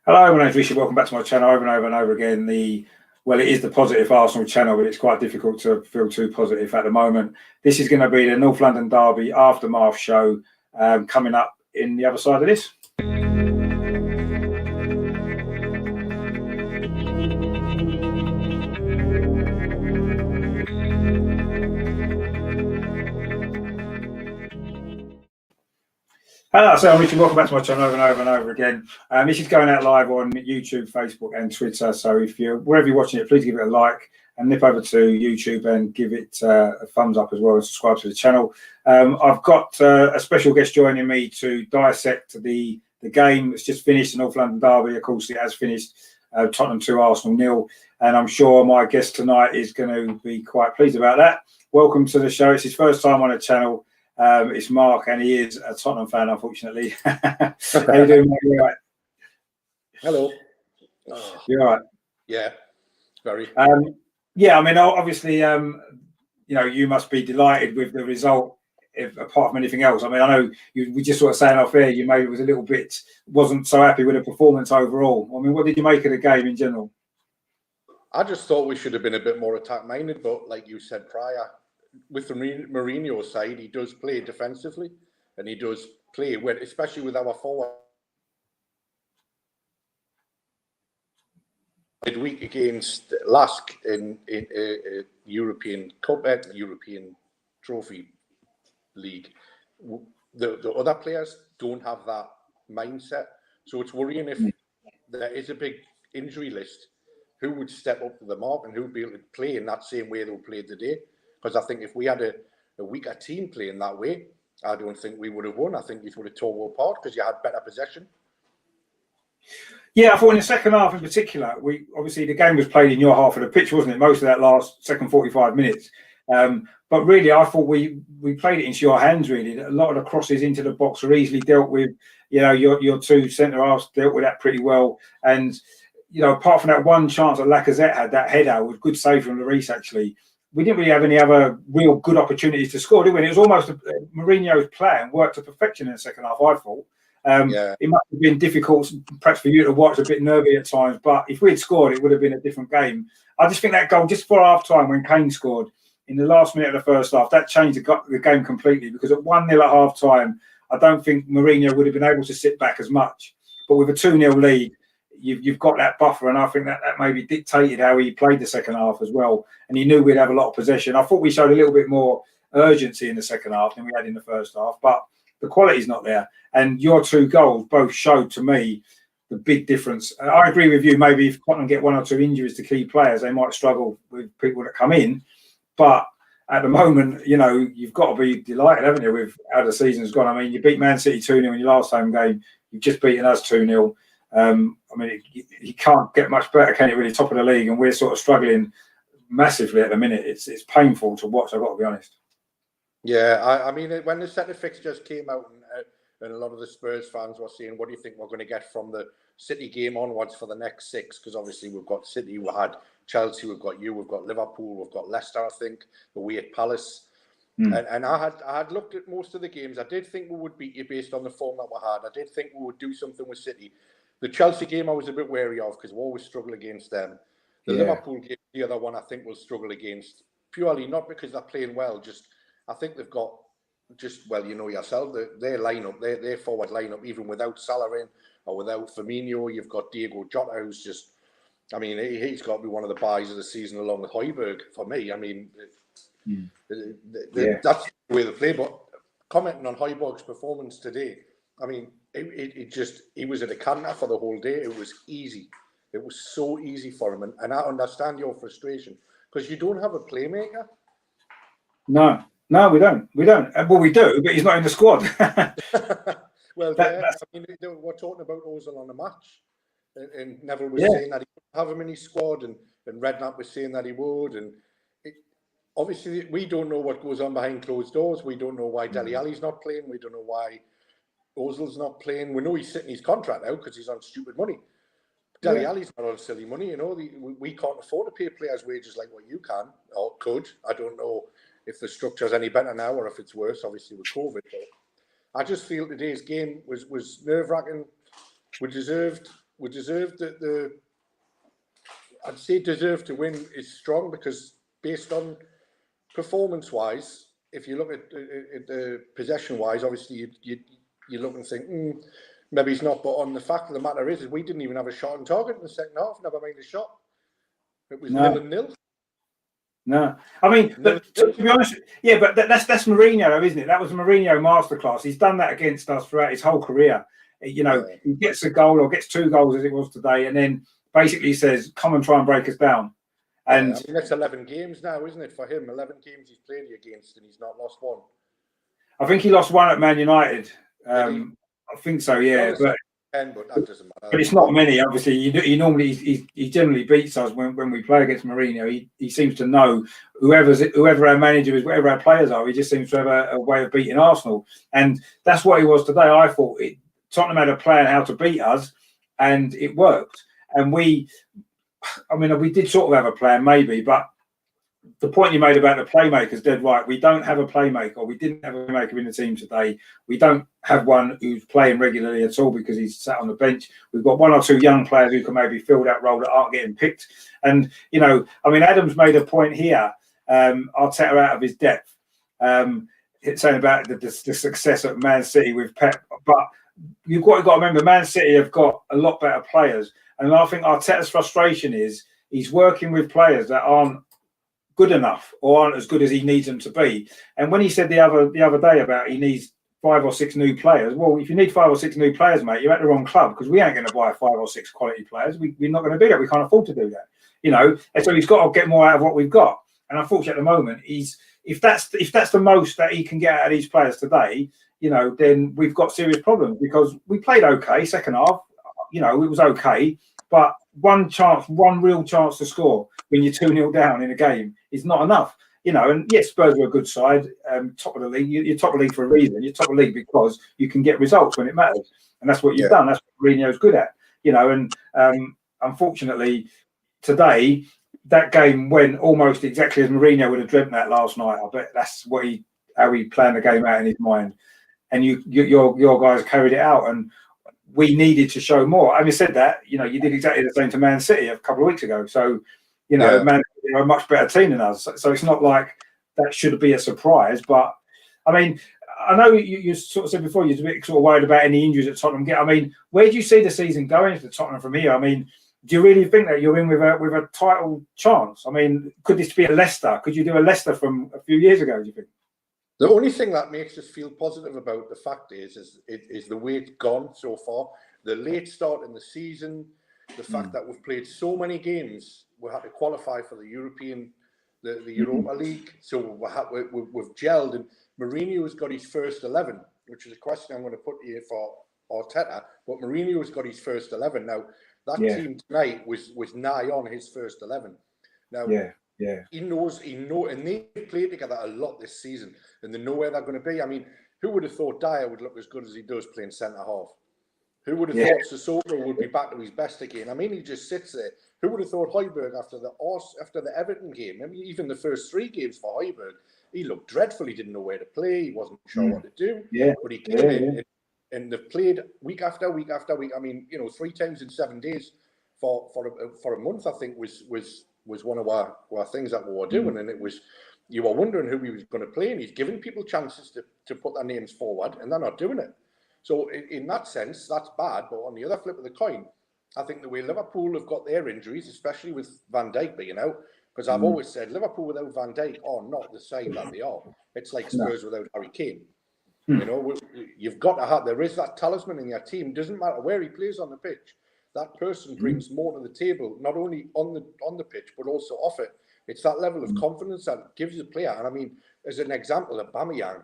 Hello, my name's Richard. Welcome back to my channel. Over and over and over again. It is the positive Arsenal channel, but it's quite difficult to feel too positive at the moment. This is going to be the North London Derby aftermath show coming up in the other side of this. Hello, so I'm Richard. Welcome back to my channel over and over and over again. This is going out live on YouTube, Facebook, and Twitter. So if you're wherever you're watching it, please give it a like and nip over to YouTube and give it a thumbs up as well and subscribe to the channel. I've got a special guest joining me to dissect the game that's just finished, the North London Derby. Of course, it has finished. Tottenham 2, Arsenal 0, and I'm sure my guest tonight is going to be quite pleased about that. Welcome to the show. It's his first time on the channel. It's Mark, and he is a Tottenham fan, unfortunately. How you doing, mate? You all right? Hello. You all right? Yeah, very. Yeah, I mean, obviously, you must be delighted with the result, apart from anything else. I mean, I know we just sort of saying off air, you maybe wasn't so happy with the performance overall. I mean, what did you make of the game in general? I just thought we should have been a bit more attack-minded, but like you said prior, with the Mourinho side, he does play defensively, and he does play, especially with our forward. Midweek against Lask in European Cup, European Trophy League, the other players don't have that mindset. So it's worrying if there is a big injury list, who would step up to the mark and who would be able to play in that same way they'll play today. Because I think if we had a weaker team playing that way, I don't think we would have won. I think you would have tore apart because you had better possession. Yeah, I thought in the second half in particular, the game was played in your half of the pitch, wasn't it? Most of that last second 45 minutes. But really, I thought we played it into your hands, really. A lot of the crosses into the box were easily dealt with. You know, your two centre-halves dealt with that pretty well. And, apart from that one chance that Lacazette had, that header, with good save from Lloris, actually, we didn't really have any other real good opportunities to score, did we? And it was almost Mourinho's plan worked to perfection in the second half, I thought. It must have been difficult, perhaps for you to watch, a bit nervy at times. But if we had scored, it would have been a different game. I just think that goal, just before half-time, when Kane scored, in the last minute of the first half, that changed the game completely. Because at 1-0 at half-time, I don't think Mourinho would have been able to sit back as much. But with a 2-0 lead, you've got that buffer, and I think that maybe dictated how he played the second half as well. And he knew we'd have a lot of possession. I thought we showed a little bit more urgency in the second half than we had in the first half, but the quality's not there. And your two goals both showed to me the big difference. I agree with you. Maybe if Tottenham get one or two injuries to key players, they might struggle with people that come in. But at the moment, you've got to be delighted, haven't you, with how the season's gone. I mean, you beat Man City 2-0 in your last home game. You've just beaten us 2-0. I mean, you can't get much better, can you, really, top of the league? And we're sort of struggling massively at the minute. It's painful to watch, I've got to be honest. Yeah, I mean, when the set of fixtures came out and a lot of the Spurs fans were saying, what do you think we're going to get from the City game onwards for the next 6? Because obviously we've got City, we had Chelsea, we've got Liverpool, we've got Leicester, I think, away at Palace. And I had looked at most of the games. I did think we would beat you based on the form that we had. I did think we would do something with City. The Chelsea game I was a bit wary of because we always struggle against them. The Liverpool game, the other one, I think we'll struggle against, purely not because they're playing well, just I think they've got you know yourself, their lineup, their forward lineup, even without Salah in or without Firmino, you've got Diego Jota, who's just, I mean, he's got to be one of the buys of the season along with Højbjerg for me. I mean, that's the way they play. But commenting on Højbjerg's performance today, I mean, he was at a canter for the whole day. It was easy. It was so easy for him. And I understand your frustration because you don't have a playmaker. No, we don't. Well, we do, but he's not in the squad. Well, I mean, we're talking about Ozil on the match. And Neville was saying that he would have him in his squad. And Redknapp was saying that he would. And obviously, we don't know what goes on behind closed doors. We don't know why Dele Alli's not playing. We don't know why Ozil's not playing. We know he's sitting his contract out because he's on stupid money. Dele Alli's not on silly money. We can't afford to pay players wages like what you can or could. I don't know if the structure's any better now or if it's worse, obviously, with COVID. But I just feel today's game was nerve-wracking. We deserved we deserved I'd say deserve to win is strong, because based on performance-wise, if you look at the possession-wise, obviously you look and think, maybe he's not. But on the fact of the matter is we didn't even have a shot on target in the second half. Never made a shot. It was 0-0. No, I mean, to be honest, yeah, but that's Mourinho, though, isn't it? That was a Mourinho masterclass. He's done that against us throughout his whole career. You know, he gets a goal or gets 2 goals as it was today, and then basically says, "Come and try and break us down." And I mean, that's 11 games now, isn't it, for him? 11 games he's played against, and he's not lost one. I think he lost 1 at Man United. I think so, yeah. But that doesn't matter. But it's not many. Obviously, he normally he generally beats us when we play against Mourinho. He seems to know whoever our manager is, whatever our players are. He just seems to have a way of beating Arsenal, and that's what he was today. I thought Tottenham had a plan how to beat us, and it worked. And we did sort of have a plan, maybe, but the point you made about the playmakers, dead right. We don't have a playmaker. We didn't have a playmaker in the team today. We don't have one who's playing regularly at all because he's sat on the bench. We've got 1 or 2 young players who can maybe fill that role that aren't getting picked. And, you know, I mean, Adam's made a point here, Arteta out of his depth, saying about the success at Man City with Pep. But you've got to remember, Man City have got a lot better players. And I think Arteta's frustration is he's working with players that aren't good enough or aren't as good as he needs them to be. And when he said the other day about he needs 5 or 6 new players, well, if you need 5 or 6 new players, mate, you're at the wrong club, because we ain't going to buy 5 or 6 quality players. We're not going to do that. We can't afford to do that, you know. And so he's got to get more out of what we've got. And unfortunately, at the moment, if that's the most that he can get out of these players today, you know, then we've got serious problems, because we played okay second half. You know, it was okay, but one real chance to score when you're 2-0 down in a game is not enough, you know. And yes, Spurs are a good side, top of the league. You're top of the league for a reason. You're top of the league because you can get results when it matters, and that's what you've done. That's what Mourinho's good at, you know. And unfortunately, today that game went almost exactly as Mourinho would have dreamt that last night. I bet that's how he planned the game out in his mind, and your guys carried it out. And we needed to show more. Having said that, you know, you did exactly the same to Man City a couple of weeks ago. So, you know, Man City are a much better team than us. So it's not like that should be a surprise. But, I mean, I know you sort of said before you're a bit sort of worried about any injuries that Tottenham get. I mean, where do you see the season going for Tottenham from here? I mean, do you really think that you're in with a title chance? I mean, could this be a Leicester? Could you do a Leicester from a few years ago, do you think? The only thing that makes us feel positive about the fact is the way it's gone so far. The late start in the season, the fact that we've played so many games, we had to qualify for the Europa League. So we've gelled, and Mourinho has got his first 11, which is a question I'm going to put here for Arteta. But Mourinho has got his first 11 now. That team tonight was nigh on his first 11. Now. Yeah, he knows, and they've played together a lot this season, and they know where they're going to be. I mean, who would have thought Dyer would look as good as he does playing centre half? Who would have thought Sissoko would be back to his best again? I mean, he just sits there. Who would have thought Højbjerg after the Everton game? I mean, even the first 3 games for Højbjerg, he looked dreadful. He didn't know where to play. He wasn't sure what to do. Yeah, but he came in, and they've played week after week after week. I mean, you know, 3 times in 7 days for a month, I think was one of our things that we were doing, and it was, you were wondering who he was going to play, and he's giving people chances to put their names forward, and they're not doing it. So in that sense, that's bad. But on the other flip of the coin, I think the way Liverpool have got their injuries, especially with Van Dijk being out, because I've always said Liverpool without Van Dijk are not the side that they are. It's like Spurs without Harry Kane. You know, you've got to have, there is that talisman in your team. Doesn't matter where he plays on the pitch. That person brings more to the table, not only on the pitch, but also off it. It's that level of confidence that gives the player. And I mean, as an example, Aubameyang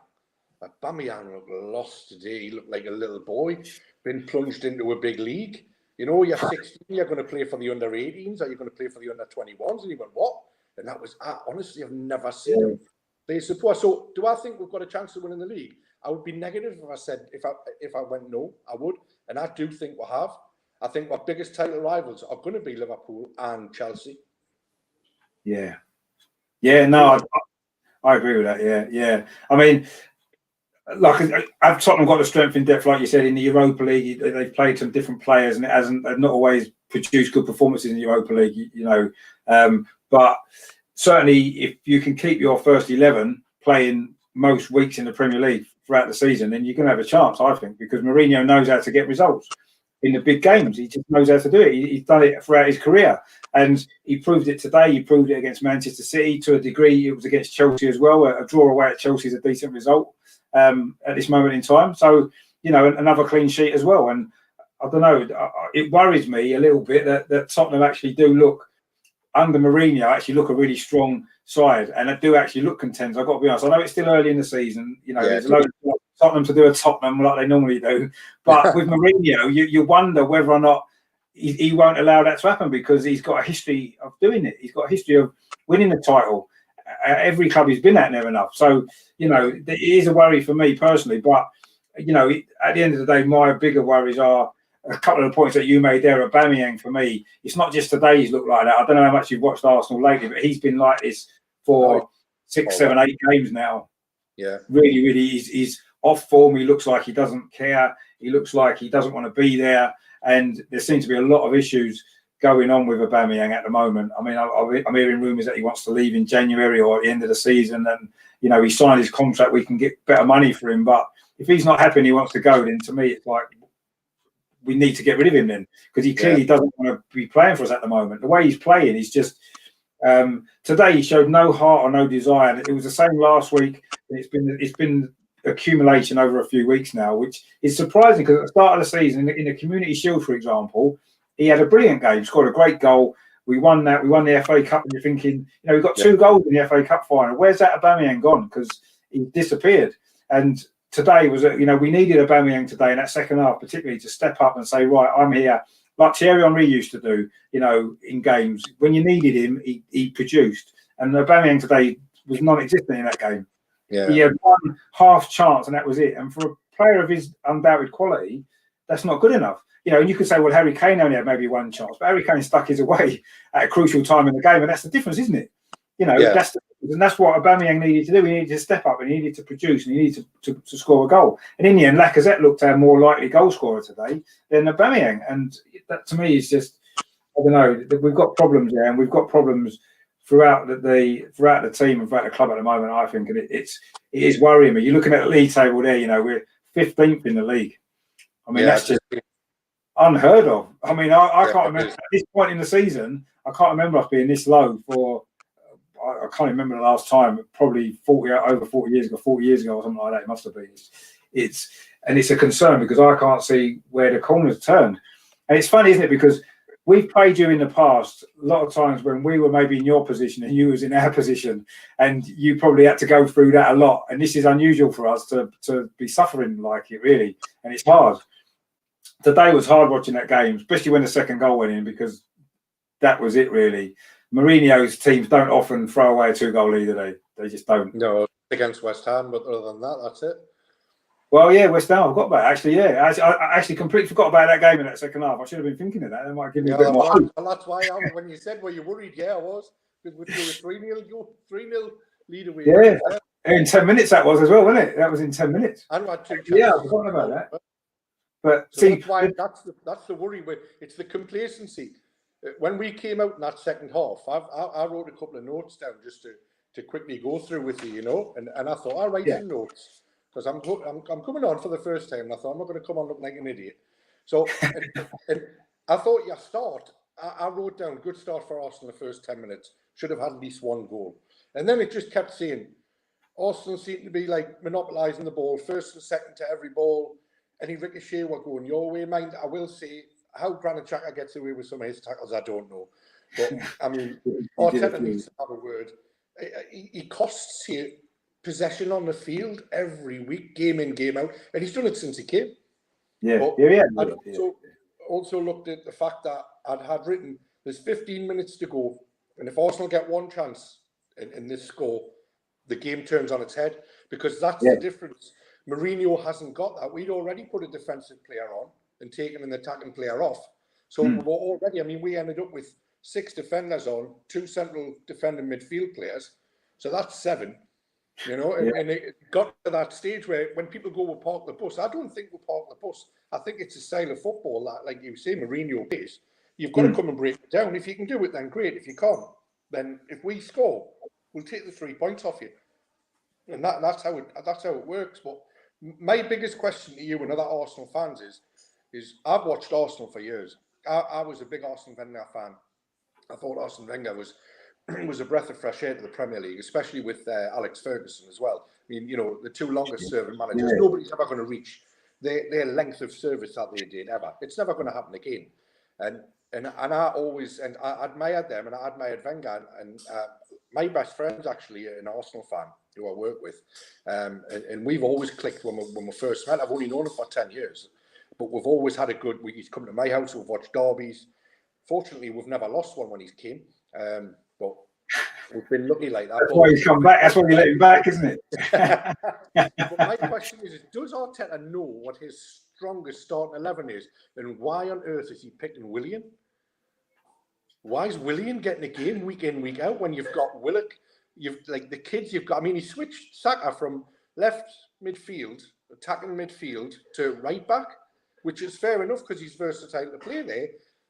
looked lost today. He looked like a little boy, been plunged into a big league. You know, you're 16, you're going to play for the under-18s, or you're going to play for the under-21s, and you went, what? And that was, honestly, I've never seen him play support. So do I think we've got a chance of winning the league? I would be negative if I said, if I went no, I would. And I do think we have. I think our biggest title rivals are going to be Liverpool and Chelsea. Yeah. Yeah, no, I agree with that. Yeah. I mean, like, have Tottenham got the strength in depth, like you said, in the Europa League? They've played some different players, and they've not always produced good performances in the Europa League, you know. But certainly, if you can keep your first 11 playing most weeks in the Premier League throughout the season, then you're going to have a chance, I think, because Mourinho knows how to get results in the big games. He just knows how to do it. He's done it throughout his career, and he proved it today. He proved it against Manchester City to a degree. It was against Chelsea as well. A draw away at Chelsea is a decent result at this moment in time. So, you know, another clean sheet as well. And I don't know, it worries me a little bit that Tottenham actually do look, under Mourinho, actually look a really strong side, and they do actually look contenders. I've got to be honest. I know it's still early in the season. You know, there's a load of Tottenham to do a Tottenham like they normally do. But with Mourinho, you wonder whether or not he won't allow that to happen, because he's got a history of doing it. He's got a history of winning the title. Every club he's been at, never enough. So, you know, it is a worry for me personally. But, you know, at the end of the day, my bigger worries are a couple of the points that you made there. Aubameyang, for me, it's not just today he's looked like that. I don't know how much you've watched Arsenal lately, but he's been like this for 6, 7, 8 games now. Yeah. Really, really, he's off form. He looks like he doesn't care. He looks like he doesn't want to be there. And there seems to be a lot of issues going on with Aubameyang at the moment. I mean, I'm hearing rumours that he wants to leave in January or at the end of the season. And, you know, he signed his contract. We can get better money for him. But if he's not happy and he wants to go, then to me, it's like, we need to get rid of him then, because he clearly doesn't want to be playing for us at the moment. The way he's playing, he's just today he showed no heart or no desire. It was the same last week. It's been accumulation over a few weeks now, which is surprising, because at the start of the season, in the Community Shield, for example, he had a brilliant game, scored a great goal. We won that. We won the FA Cup, and you're thinking, you know, we got 2 goals in the FA Cup final. Where's that Aubameyang gone? Because he disappeared. And today was, you know, we needed Aubameyang today in that second half, particularly to step up and say, right, I'm here, like Thierry Henry used to do, you know, in games. When you needed him, he produced. And Aubameyang today was non-existent in that game. Yeah. He had one half chance, and that was it. And for a player of his undoubted quality, that's not good enough. You know, and you could say, well, Harry Kane only had maybe one chance, but Harry Kane stuck his away at a crucial time in the game, and that's the difference, isn't it? You know, that's what Aubameyang needed to do. He needed to step up, and he needed to produce, and he needed to score a goal. And in the end, Lacazette looked a more likely goal scorer today than Aubameyang. And that, to me, is just, I don't know, we've got problems there, and we've got problems throughout the team and throughout the club at the moment, I think. And it is worrying me. You're looking at the league table there, you know, we're 15th in the league. I mean, that's just unheard of. I mean, I can't remember at this point in the season, I can't remember us being this low for, I can't remember the last time, probably over 40 years ago or something like that. It must have been. It's a concern, because I can't see where the corner's turned. And it's funny, isn't it? Because we've played you in the past a lot of times when we were maybe in your position and you was in our position, and you probably had to go through that a lot. And this is unusual for us to be suffering like it, really. And it's hard. Today was hard watching that game, especially when the second goal went in, because that was it, really. Mourinho's teams don't often throw away a 2-goal lead, do they? They just don't. No, against West Ham, but other than that, that's it. Well, yeah, West Ham, I forgot about it. Actually, yeah. I actually completely forgot about that game in that second half. I should have been thinking of that. That might give me a bit more hope. Well, that's why when you said, were you worried? Yeah, I was. Because we were 3-0 lead away. Yeah, in 10 minutes that was as well, wasn't it? That was in 10 minutes. And we had 2 chances. Yeah, I forgot about that. But so see, that's the worry. It's the complacency. When we came out in that second half, I wrote a couple of notes down just to quickly go through with you, you know, and I thought, I'll write some notes, because I'm coming on for the first time, and I thought, I'm not going to come on looking like an idiot. So and I thought, I wrote down, good start for Arsenal the first 10 minutes, should have had at least 1 goal. And then it just kept saying, Arsenal seemed to be like monopolising the ball, first and second to every ball. Any ricochet were going your way. Mind, I will say, how Granit Xhaka gets away with some of his tackles, I don't know. But, I mean, Arteta needs to have a word. He costs you possession on the field every week, game in, game out. And he's done it since he came. Yeah. But I also looked at the fact that I'd had written, there's 15 minutes to go. And if Arsenal get 1 chance in this score, the game turns on its head. Because that's the difference. Mourinho hasn't got that. We'd already put a defensive player on and taken an attacking player off. So we're already, I mean, we ended up with 6 defenders on, 2 central defending midfield players. So that's 7. You know, and it got to that stage where when people go, we'll park the bus. I don't think we'll park the bus. I think it's a style of football that, like you say, Mourinho plays. You've got to come and break it down. If you can do it, then great. If you can't, then if we score, we'll take the 3 points off you. And that's how it works. But my biggest question to you and other Arsenal fans is I've watched Arsenal for years. I was a big Arsene Wenger fan. I thought Arsene Wenger was a breath of fresh air to the Premier League, especially with Alex Ferguson as well. I mean, you know, the 2 longest serving managers. Nobody's ever going to reach their length of service that they did ever. It's never going to happen again. And I admired them, and I admired Wenger. And my best friend's actually an Arsenal fan who I work with, and we've always clicked when we first met. I've only known him for 10 years, but we've always had a good. He's come to my house. We've watched derbies. Fortunately, we've never lost one when he's came. But we've been lucky like that. That's why he's come back. That's why you let him back, isn't it? But my question is, does Arteta know what his strongest starting 11 is? And why on earth is he picking Willian? Why is Willian getting a game week in, week out when you've got Willock? You've like the kids you've got. I mean, he switched Saka from left midfield, attacking midfield, to right back, which is fair enough because he's versatile to play there.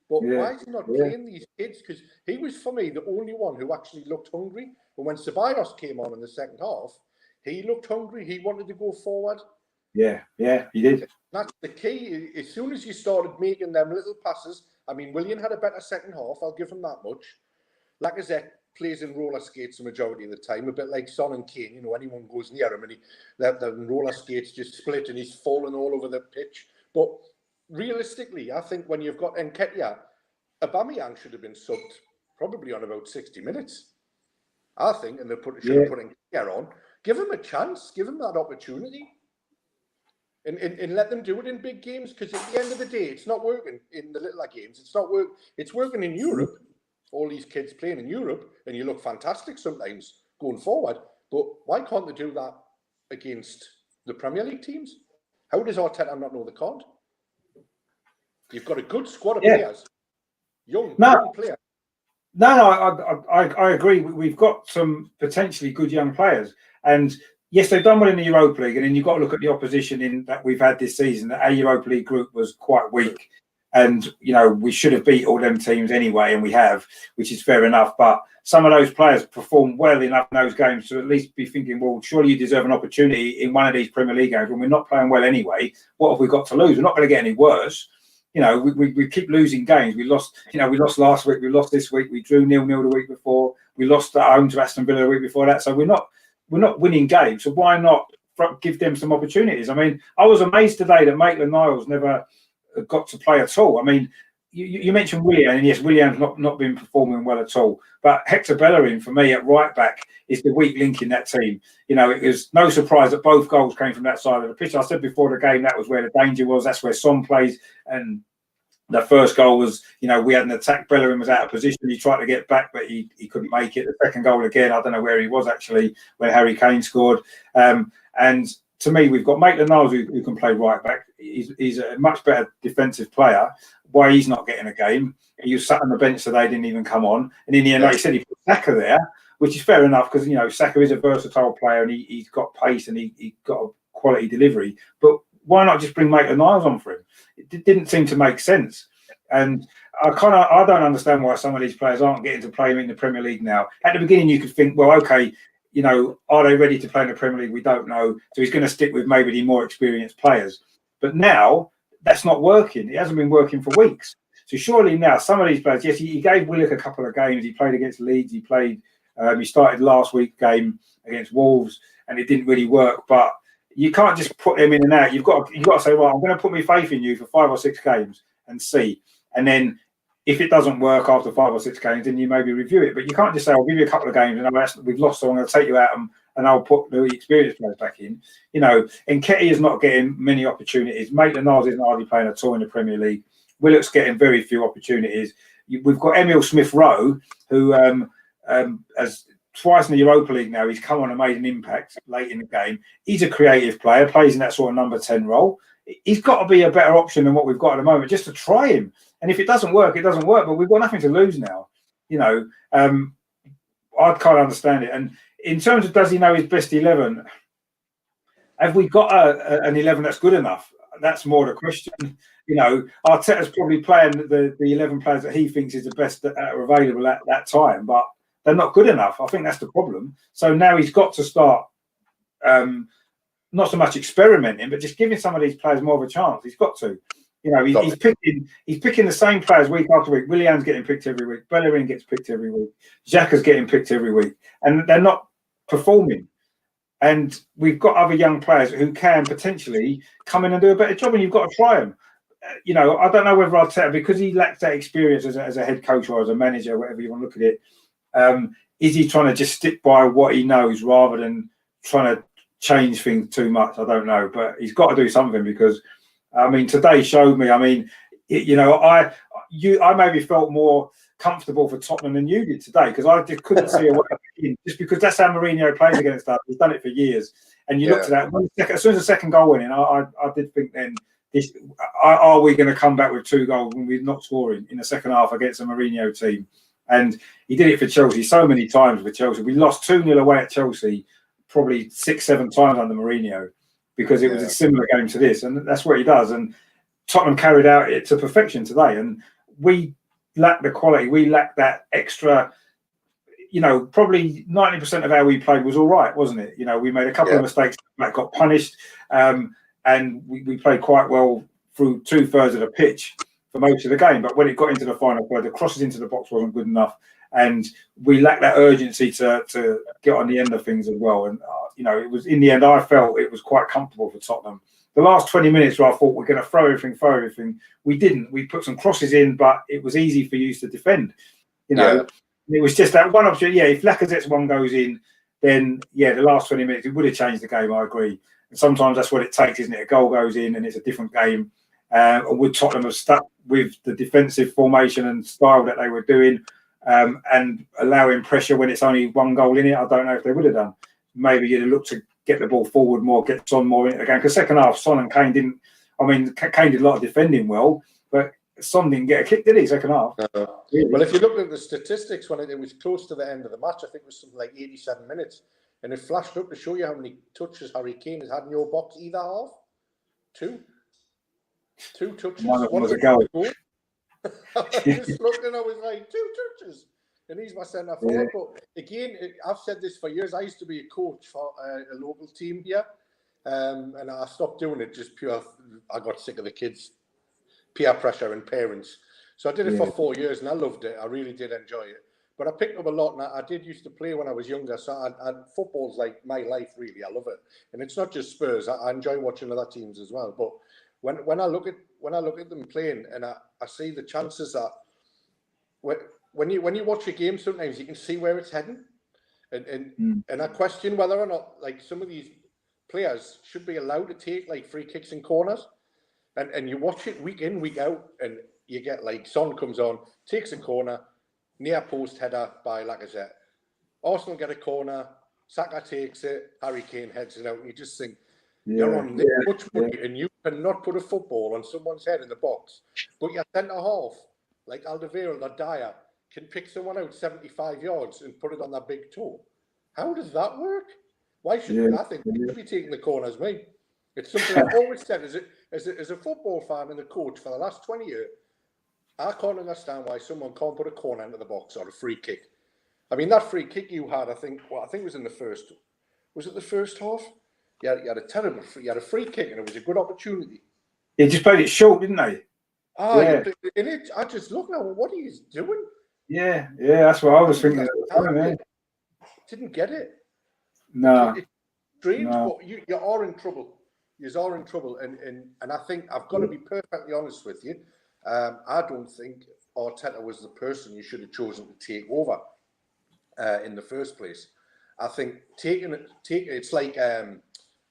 But why is he not playing these kids? Because he was, for me, the only one who actually looked hungry. And when Ceballos came on in the second half, he looked hungry. He wanted to go forward. Yeah, he did. That's the key. As soon as you started making them little passes, I mean, Willian had a better second half. I'll give him that much. Lacazette plays in roller skates the majority of the time, a bit like Son and Kane. You know, anyone goes near him and the roller skates just split and he's falling all over the pitch. But realistically, I think when you've got Nketiah, Aubameyang should have been subbed probably on about 60 minutes. I think, and they should have put Nketiah on. Give him a chance. Give him that opportunity. And let them do it in big games, because at the end of the day, it's not working in the littler games. It's working in Europe. All these kids playing in Europe, and you look fantastic sometimes going forward. But why can't they do that against the Premier League teams? How does Arteta not know they can't? You've got a good squad of players, young players. No, I agree. We've got some potentially good young players, and yes, they've done well in the Europa League. And then you've got to look at the opposition in that we've had this season. Our Europa League group was quite weak, and you know we should have beat all them teams anyway, and we have, which is fair enough. But some of those players performed well enough in those games to at least be thinking, well, surely you deserve an opportunity in one of these Premier League games when we're not playing well anyway. What have we got to lose? We're not going to get any worse. You know, we keep losing games. We lost last week. We lost this week. We drew 0-0 the week before. We lost at home to Aston Villa the week before that. So we're not winning games. So why not give them some opportunities? I mean, I was amazed today that Maitland-Niles never got to play at all. I mean, you mentioned Willian, and yes, Willian's not been performing well at all. But Hector Bellerin, for me, at right back, is the weak link in that team. You know, it was no surprise that both goals came from that side of the pitch. I said before the game that was where the danger was. That's where Son plays. And the first goal was, you know, we had an attack. Bellerin was out of position. He tried to get back, but he couldn't make it. The second goal, again, I don't know where he was actually, when Harry Kane scored. And to me, we've got Maitland-Niles who can play right back. He's a much better defensive player. Why he's not getting a game? He was sat on the bench today, didn't even come on. And in the end, like you said, he put Saka there, which is fair enough because, you know, Saka is a versatile player and he's got pace and he's got a quality delivery. But why not just bring Maitland-Niles on for him? It didn't seem to make sense. And I don't understand why some of these players aren't getting to play in the Premier League now. At the beginning, you could think, well, okay, you know, are they ready to play in the Premier League? We don't know. So he's going to stick with maybe the more experienced players. But now that's not working. It hasn't been working for weeks. So surely now some of these players, yes, he gave Willock a couple of games. He played against Leeds. He started last week's game against Wolves, and it didn't really work. But you can't just put them in and out. You've got to say, well, I'm going to put my faith in you for 5 or 6 games and see. And then if it doesn't work after 5 or 6 games, then you maybe review it. But you can't just say, I'll give you a couple of games and we've lost, so I'm going to take you out and I'll put the experienced players back in. You know, Nketiah is not getting many opportunities. Maitland-Niles isn't hardly playing at all in the Premier League. Willock's getting very few opportunities. We've got Emile Smith-Rowe, who has twice in the Europa League now. He's come on and made an impact late in the game. He's a creative player, plays in that sort of number 10 role. He's got to be a better option than what we've got at the moment, just to try him. And if it doesn't work, it doesn't work. But we've got nothing to lose now. You know, I can't understand it. And in terms of does he know his best 11? Have we got an 11 that's good enough? That's more the question. You know, Arteta's probably playing the 11 players that he thinks is the best that are available at that time, but they're not good enough. I think that's the problem. So now he's got to start not so much experimenting, but just giving some of these players more of a chance. He's got to. You know, he's picking the same players week after week. Willian's getting picked every week. Bellerin gets picked every week. Xhaka's getting picked every week, and they're not performing. And we've got other young players who can potentially come in and do a better job, and you've got to try them. You know, I don't know whether Arteta, because he lacks that experience as a head coach or as a manager, whatever you want to look at it, is he trying to just stick by what he knows rather than trying to change things too much? I don't know, but he's got to do something because, I mean, today showed me. I mean, you know, I maybe felt more comfortable for Tottenham than you did today because I just couldn't see a way in, just because that's how Mourinho plays against us. He's done it for years, and you looked at that as soon as the second goal went in, I did think then, are we going to come back with 2 goals when we're not scoring in the second half against a Mourinho team? And he did it for Chelsea so many times for Chelsea. We lost 2-0 away at Chelsea probably 6-7 times under Mourinho because it was a similar game to this, and that's what he does. And Tottenham carried out it to perfection today, and we lack the quality. We lack that extra. You know, probably 90% of how we played was all right, wasn't it? You know, we made a couple of mistakes that got punished, and we played quite well through 2/3 of the pitch for most of the game. But when it got into the final third, the crosses into the box wasn't good enough, and we lacked that urgency to get on the end of things as well. And you know, it was in the end, I felt it was quite comfortable for Tottenham. The last 20 minutes where I thought we're going to throw everything, we didn't. We put some crosses in, but it was easy for you to defend. You know, it was just that one option. Yeah, if Lacazette's one goes in, then the last 20 minutes it would have changed the game. I agree. And sometimes that's what it takes, isn't it? A goal goes in and it's a different game. Or would Tottenham have stuck with the defensive formation and style that they were doing and allowing pressure when it's only 1 goal in it? I don't know if they would have done. Maybe you'd have looked to get the ball forward more, get Son more into the game. Because second half, Son and Kane didn't. I mean, Kane did a lot of defending well, but Son didn't get a kick, did he? Second half. No. Really? Well, if you look at the statistics, when it was close to the end of the match, I think it was something like 87 minutes, and it flashed up to show you how many touches Harry Kane has had in your box either half. 2 touches. One of them was a goal. I just looked and I was like, 2 touches. And he's my centre forward. But again, I've said this for years. I used to be a coach for a local team here. And I stopped doing it just pure. I got sick of the kids, peer pressure and parents. So I did it for 4 years and I loved it. I really did enjoy it. But I picked up a lot, and I did used to play when I was younger. So football's like my life, really. I love it. And it's not just Spurs. I enjoy watching other teams as well. But when I look at them playing and I see the chances that when you watch a game, sometimes you can see where it's heading, and I question whether or not like some of these players should be allowed to take like free kicks and corners, and you watch it week in week out, and you get like Son comes on, takes a corner, near post header by Lacazette. Arsenal get a corner, Saka takes it, Harry Kane heads it out, and you just think you're on this much money and you cannot put a football on someone's head in the box, but your centre half like Alderweireld or Dyer can pick someone out 75 yards and put it on that big toe. How does that work? Why should I think we should be taking the corners, mate? It's something I've always said as a football fan and a coach for the last 20 years. I can't understand why someone can't put a corner into the box or a free kick. I mean, that free kick you had, I think it was in the first. Was it the first half? Yeah, you had a free kick and it was a good opportunity. They just played it short, didn't they? I just look now. What are you doing? Yeah, that's what I was thinking. Didn't get it. No. It's strange, but you are in trouble. You are in trouble, and I think I've got to be perfectly honest with you. I don't think Arteta was the person you should have chosen to take over in the first place. I think it's like,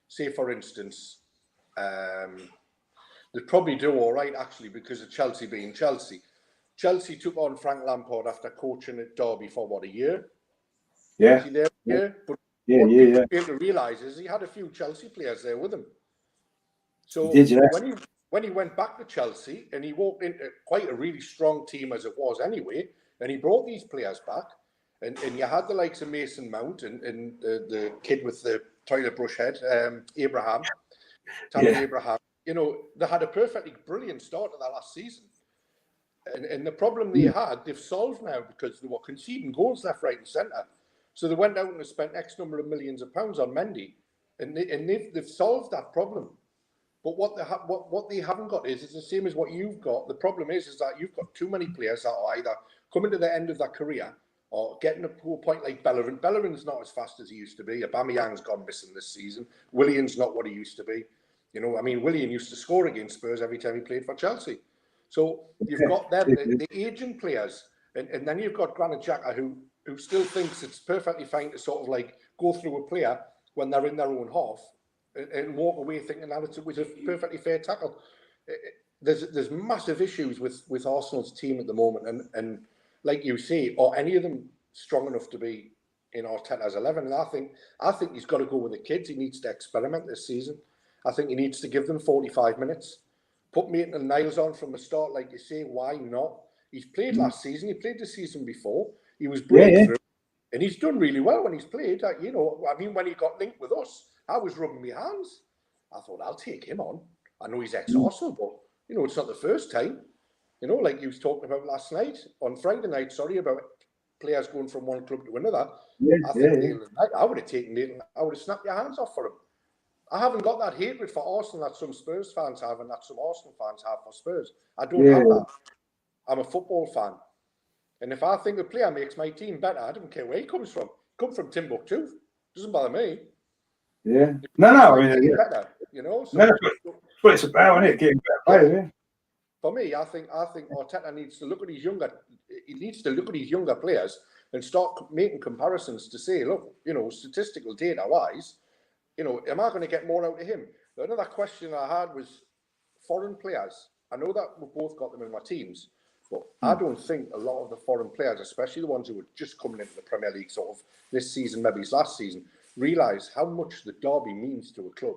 say for instance, they probably do all right actually because of Chelsea being Chelsea. Chelsea took on Frank Lampard after coaching at Derby for a year. Yeah. Was he there a year? But what people fail to realise is he had a few Chelsea players there with him. So when he went back to Chelsea and he walked into quite a really strong team as it was anyway, and he brought these players back, And you had the likes of Mason Mount and the kid with the toilet brush head, Abraham, Tammy Abraham. You know, they had a perfectly brilliant start to that last season. And the problem they had, they've solved now because they were conceding goals left, right, and centre. So they went out and spent X number of millions of pounds on Mendy, and they've solved that problem. But what they haven't got is it's the same as what you've got. The problem is that you've got too many players that are either coming to the end of their career or getting to a point like Bellerin. Bellerin's not as fast as he used to be. Aubameyang's gone missing this season. Willian's not what he used to be. You know, I mean, Willian used to score against Spurs every time he played for Chelsea. So you've got them, the aging players, and then you've got Granit Xhaka who still thinks it's perfectly fine to sort of like go through a player when they're in their own half and walk away thinking that it was a perfectly fair tackle. There's massive issues with Arsenal's team at the moment, and like you say, are any of them strong enough to be in Arteta's 11? And I think he's got to go with the kids. He needs to experiment this season. I think he needs to give them 45 minutes. Put Maitland Niles on from the start, like you say. Why not? He's played last season. He played the season before. He was breakthrough, and he's done really well when he's played. You know, I mean, when he got linked with us, I was rubbing my hands. I thought, I'll take him on. I know he's ex-Arsenal, but you know, it's not the first time. You know, like you was talking about last night, on Friday night. Sorry, about players going from one club to another. I would have taken Nathan. I would have snapped your hands off for him. I haven't got that hatred for Arsenal that some Spurs fans have and that some Arsenal fans have for Spurs. I don't have that. I'm a football fan. And if I think a player makes my team better, I don't care where he comes from. Come from Timbuktu. Doesn't bother me. Yeah. No. I mean, better, you know? So, that's what it's about, isn't it? Getting better players, For me, I think Arteta needs to look at his younger players and start making comparisons to say, look, you know, statistical data wise, you know, am I going to get more out of him? Another question I had was foreign players. I know that we've both got them in my teams, but I don't think a lot of the foreign players, especially the ones who were just coming into the Premier League sort of this season, maybe his last season, realise how much the derby means to a club,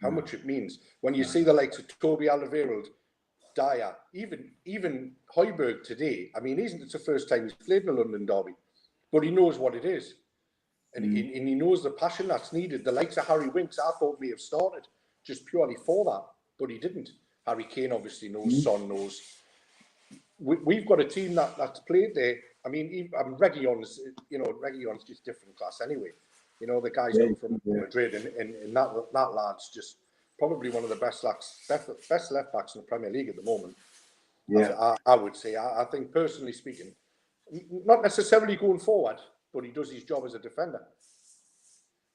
how much it means. When you see the likes of Toby Alderweireld, Dyer, even Højbjerg today, I mean, it's the first time he's played in a London derby, but he knows what it is. And he knows the passion that's needed. The likes of Harry Winks, I thought may have started just purely for that, but he didn't. Harry Kane obviously knows, Son knows. We've got a team that's played there. I mean, Reguilon's, you know, Reguilon's just different class anyway. You know, the guy's come from Madrid, and that lad's just probably one of the best left backs in the Premier League at the moment. Yeah, I would say. I think, personally speaking, not necessarily going forward, but he does his job as a defender.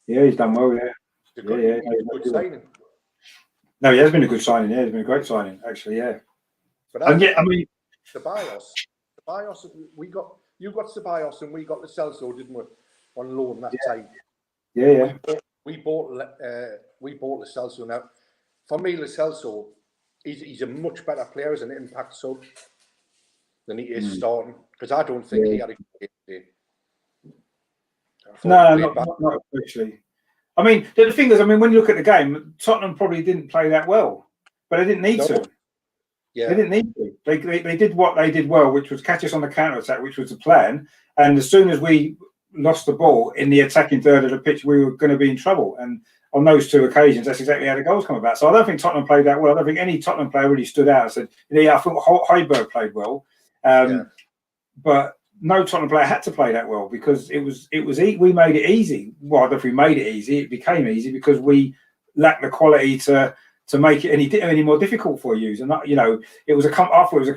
Yeah, he's done well. He's a good signing. No, he has been a good signing. Yeah, he's been a great signing, actually. Yeah. But I mean, Ceballos, you got Ceballos, and we got Lo Celso, didn't we, on loan that time? Yeah. We bought Lo Celso. Now, for me, Lo Celso, he's a much better player as an impact sub than he is starting, because I don't think he had a good game. No, not especially. I mean, the thing is, when you look at the game, Tottenham probably didn't play that well, but they didn't need to. Yeah. They didn't need to. They did what they did well, which was catch us on the counter-attack, which was the plan. And as soon as we lost the ball in the attacking third of the pitch, we were going to be in trouble. And on those two occasions, that's exactly how the goals come about. So I don't think Tottenham played that well. I don't think any Tottenham player really stood out and said, I thought Højbjerg played well. But no Tottenham player had to play that well, because we made it easy. Well, I don't know if we made it easy. It became easy because we lacked the quality to make it any more difficult for you. And that, it was I thought it was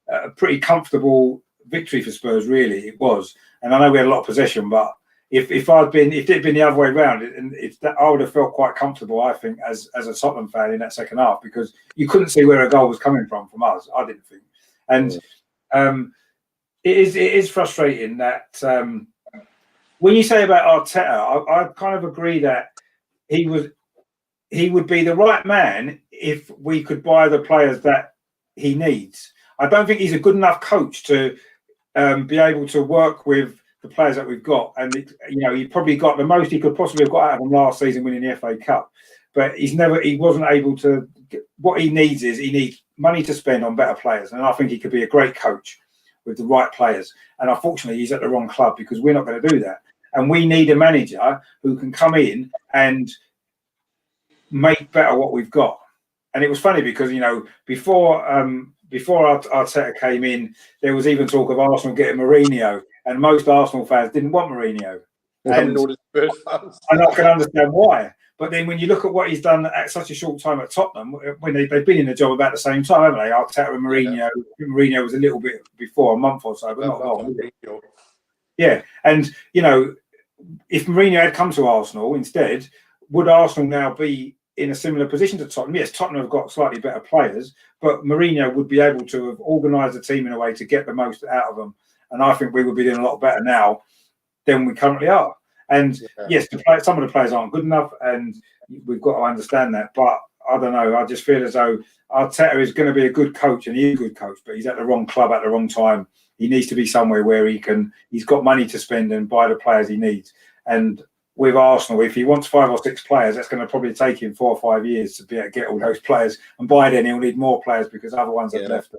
a pretty comfortable victory for Spurs. Really, it was. And I know we had a lot of possession, but if it had been the other way around, I would have felt quite comfortable, I think, as a Tottenham fan in that second half, because you couldn't see where a goal was coming from us. I didn't think, and it is frustrating that when you say about Arteta, I kind of agree that he would be the right man if we could buy the players that he needs. I don't think he's a good enough coach to be able to work with the players that we've got. And he probably got the most he could possibly have got out of them last season, winning the FA Cup. But he wasn't able to. What he needs money to spend on better players, and I think he could be a great coach. with the right players. And unfortunately, he's at the wrong club because we're not going to do that. And we need a manager who can come in and make better what we've got. And it was funny because, you know, before Arteta came in, there was even talk of Arsenal getting Mourinho, and most Arsenal fans didn't want Mourinho. And I can understand why. But then when you look at what he's done at such a short time at Tottenham, when they've been in the job about the same time, haven't they? Arteta and Mourinho. Yeah. Mourinho was a little bit before, a month or so, but not long. Yeah. And, you know, if Mourinho had come to Arsenal instead, would Arsenal now be in a similar position to Tottenham? Yes, Tottenham have got slightly better players, but Mourinho would be able to have organised the team in a way to get the most out of them. And I think we would be doing a lot better now than we currently are. And yes, some of the players aren't good enough, and we've got to understand that. But I don't know. I just feel as though Arteta is going to be a good coach, and he's a good coach, but he's at the wrong club at the wrong time. He needs to be somewhere where he's got money to spend and buy the players he needs. And with Arsenal, if he wants 5 or 6 players, that's going to probably take him 4 or 5 years to be able to get all those players. And by then, he'll need more players because other ones have left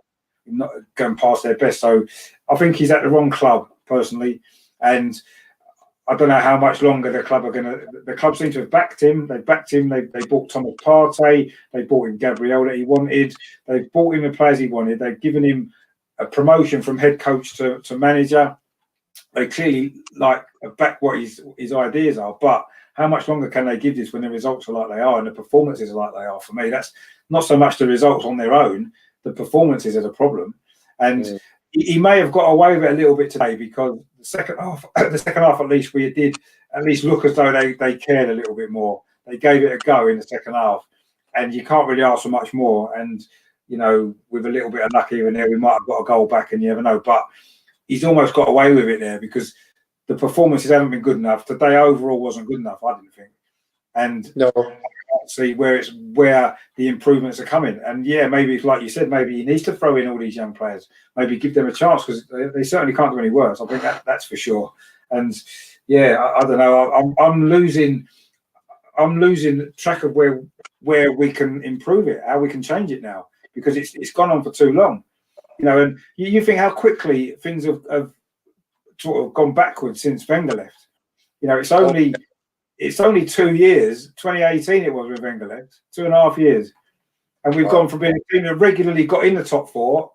not going past their best. So I think he's at the wrong club, personally. And I don't know how much longer the club are going to. The club seem to have backed him. They backed him. They bought Thomas Partey. They bought him Gabriel that he wanted. They've bought him the players he wanted. They've given him a promotion from head coach to manager. They clearly back what his ideas are. But how much longer can they give this when the results are like they are and the performances are like they are? For me, that's not so much the results on their own. The performances are the problem. And he may have got away with it a little bit today because the second half at least, we did at least look as though they cared a little bit more. They gave it a go in the second half, and you can't really ask for much more. And you know, with a little bit of luck here and there, we might have got a goal back, and you never know. But he's almost got away with it there because the performances haven't been good enough. Today overall wasn't good enough, I didn't think. And no. See where the improvements are coming, and maybe it's like you said, maybe he needs to throw in all these young players, maybe give them a chance because they certainly can't do any worse. I think that's for sure. And I don't know. I'm losing track of where we can improve it, how we can change it now because it's gone on for too long, you know. And you think how quickly things have sort of gone backwards since Wenger left. You know, it's only 2 years, 2018 it was with Wenger left, 2.5 years. And we've gone from being a team that regularly got in the top 4,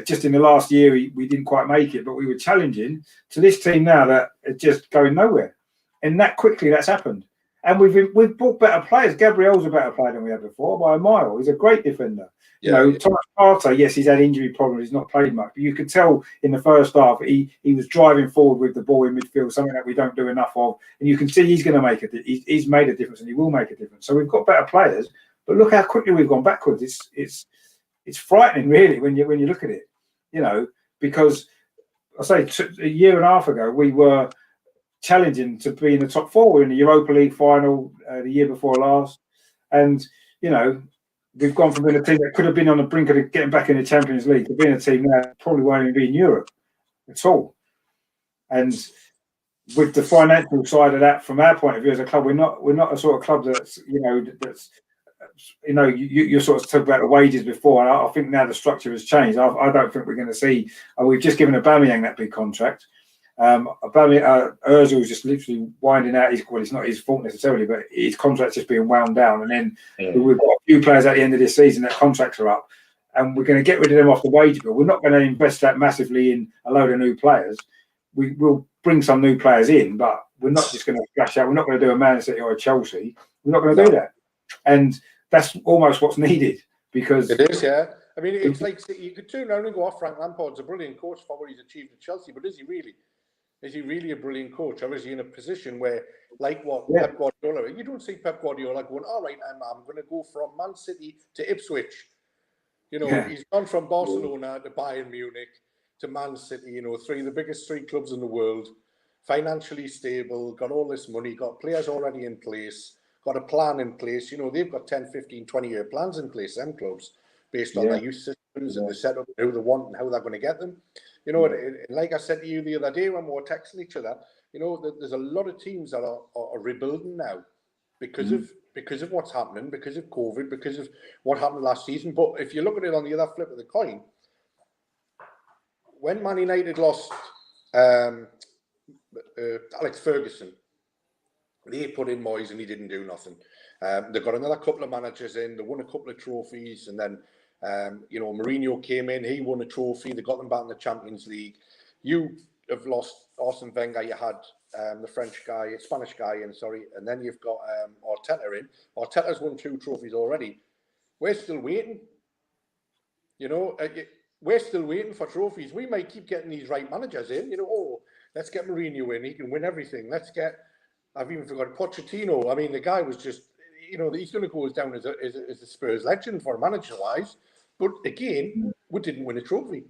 just in the last year we didn't quite make it, but we were challenging, to this team now that is just going nowhere. And that quickly that's happened. And we've bought better players. Gabriel's a better player than we had before by a mile. He's a great defender. You know, Thomas Partey, yes, he's had injury problems. He's not played much. But you could tell in the first half he was driving forward with the ball in midfield, something that we don't do enough of. And you can see he's going to make he's made a difference and he will make a difference. So we've got better players. But look how quickly we've gone backwards. It's frightening, really, when you look at it. You know, because I say a year and a half ago we were challenging to be in the top 4. We were in the Europa League final the year before last, and you know we've gone from being a team that could have been on the brink of getting back in the Champions League to being a team that probably won't even be in Europe at all. And with the financial side of that, from our point of view as a club, we're not a sort of club that's you sort of talked about the wages before, and I think now the structure has changed. I don't think we're going to see. We've just given Aubameyang that big contract. Ozil's just literally winding out it's not his fault necessarily, but his contract's just being wound down. And then we've got a few players at the end of this season that contracts are up, and we're going to get rid of them off the wage bill. We're not going to invest that massively in a load of new players. We will bring some new players in, but we're not just going to splash out. We're not going to do a Man City or a Chelsea. We're not going to do that. And that's almost what's needed because it is, yeah. I mean, it's like you could turn around and go, Frank Lampard's a brilliant coach for what he's achieved at Chelsea, but is he really? Is he really a brilliant coach, or is he in a position where, like Pep Guardiola, you don't see Pep Guardiola going, all right, I'm going to go from Man City to Ipswich. You know, he's gone from Barcelona to Bayern Munich to Man City, you know, the biggest 3 clubs in the world, financially stable, got all this money, got players already in place, got a plan in place. You know, they've got 10, 15, 20-year plans in place, them clubs, based on their youth systems and the setup, who they want and how they're going to get them. You know, like I said to you the other day when we were texting each other, you know, there's a lot of teams that are rebuilding now because of what's happening, because of COVID, because of what happened last season. But if you look at it on the other flip of the coin, when Man United lost Alex Ferguson, they put in Moyes and he didn't do nothing. They got another couple of managers in. They won a couple of trophies, and then Mourinho came in. He won a trophy. They got them back in the Champions League. You have lost Arsene Wenger. You had the Spanish guy in, and then you've got Arteta in. Arteta's won 2 trophies already. We're still waiting. We're still waiting for trophies. We might keep getting these right managers in. Let's get Mourinho in. He can win everything. I've even forgotten Pochettino. I mean, the guy was just, he's going to go down as a Spurs legend for manager-wise. But again, we didn't win a trophy.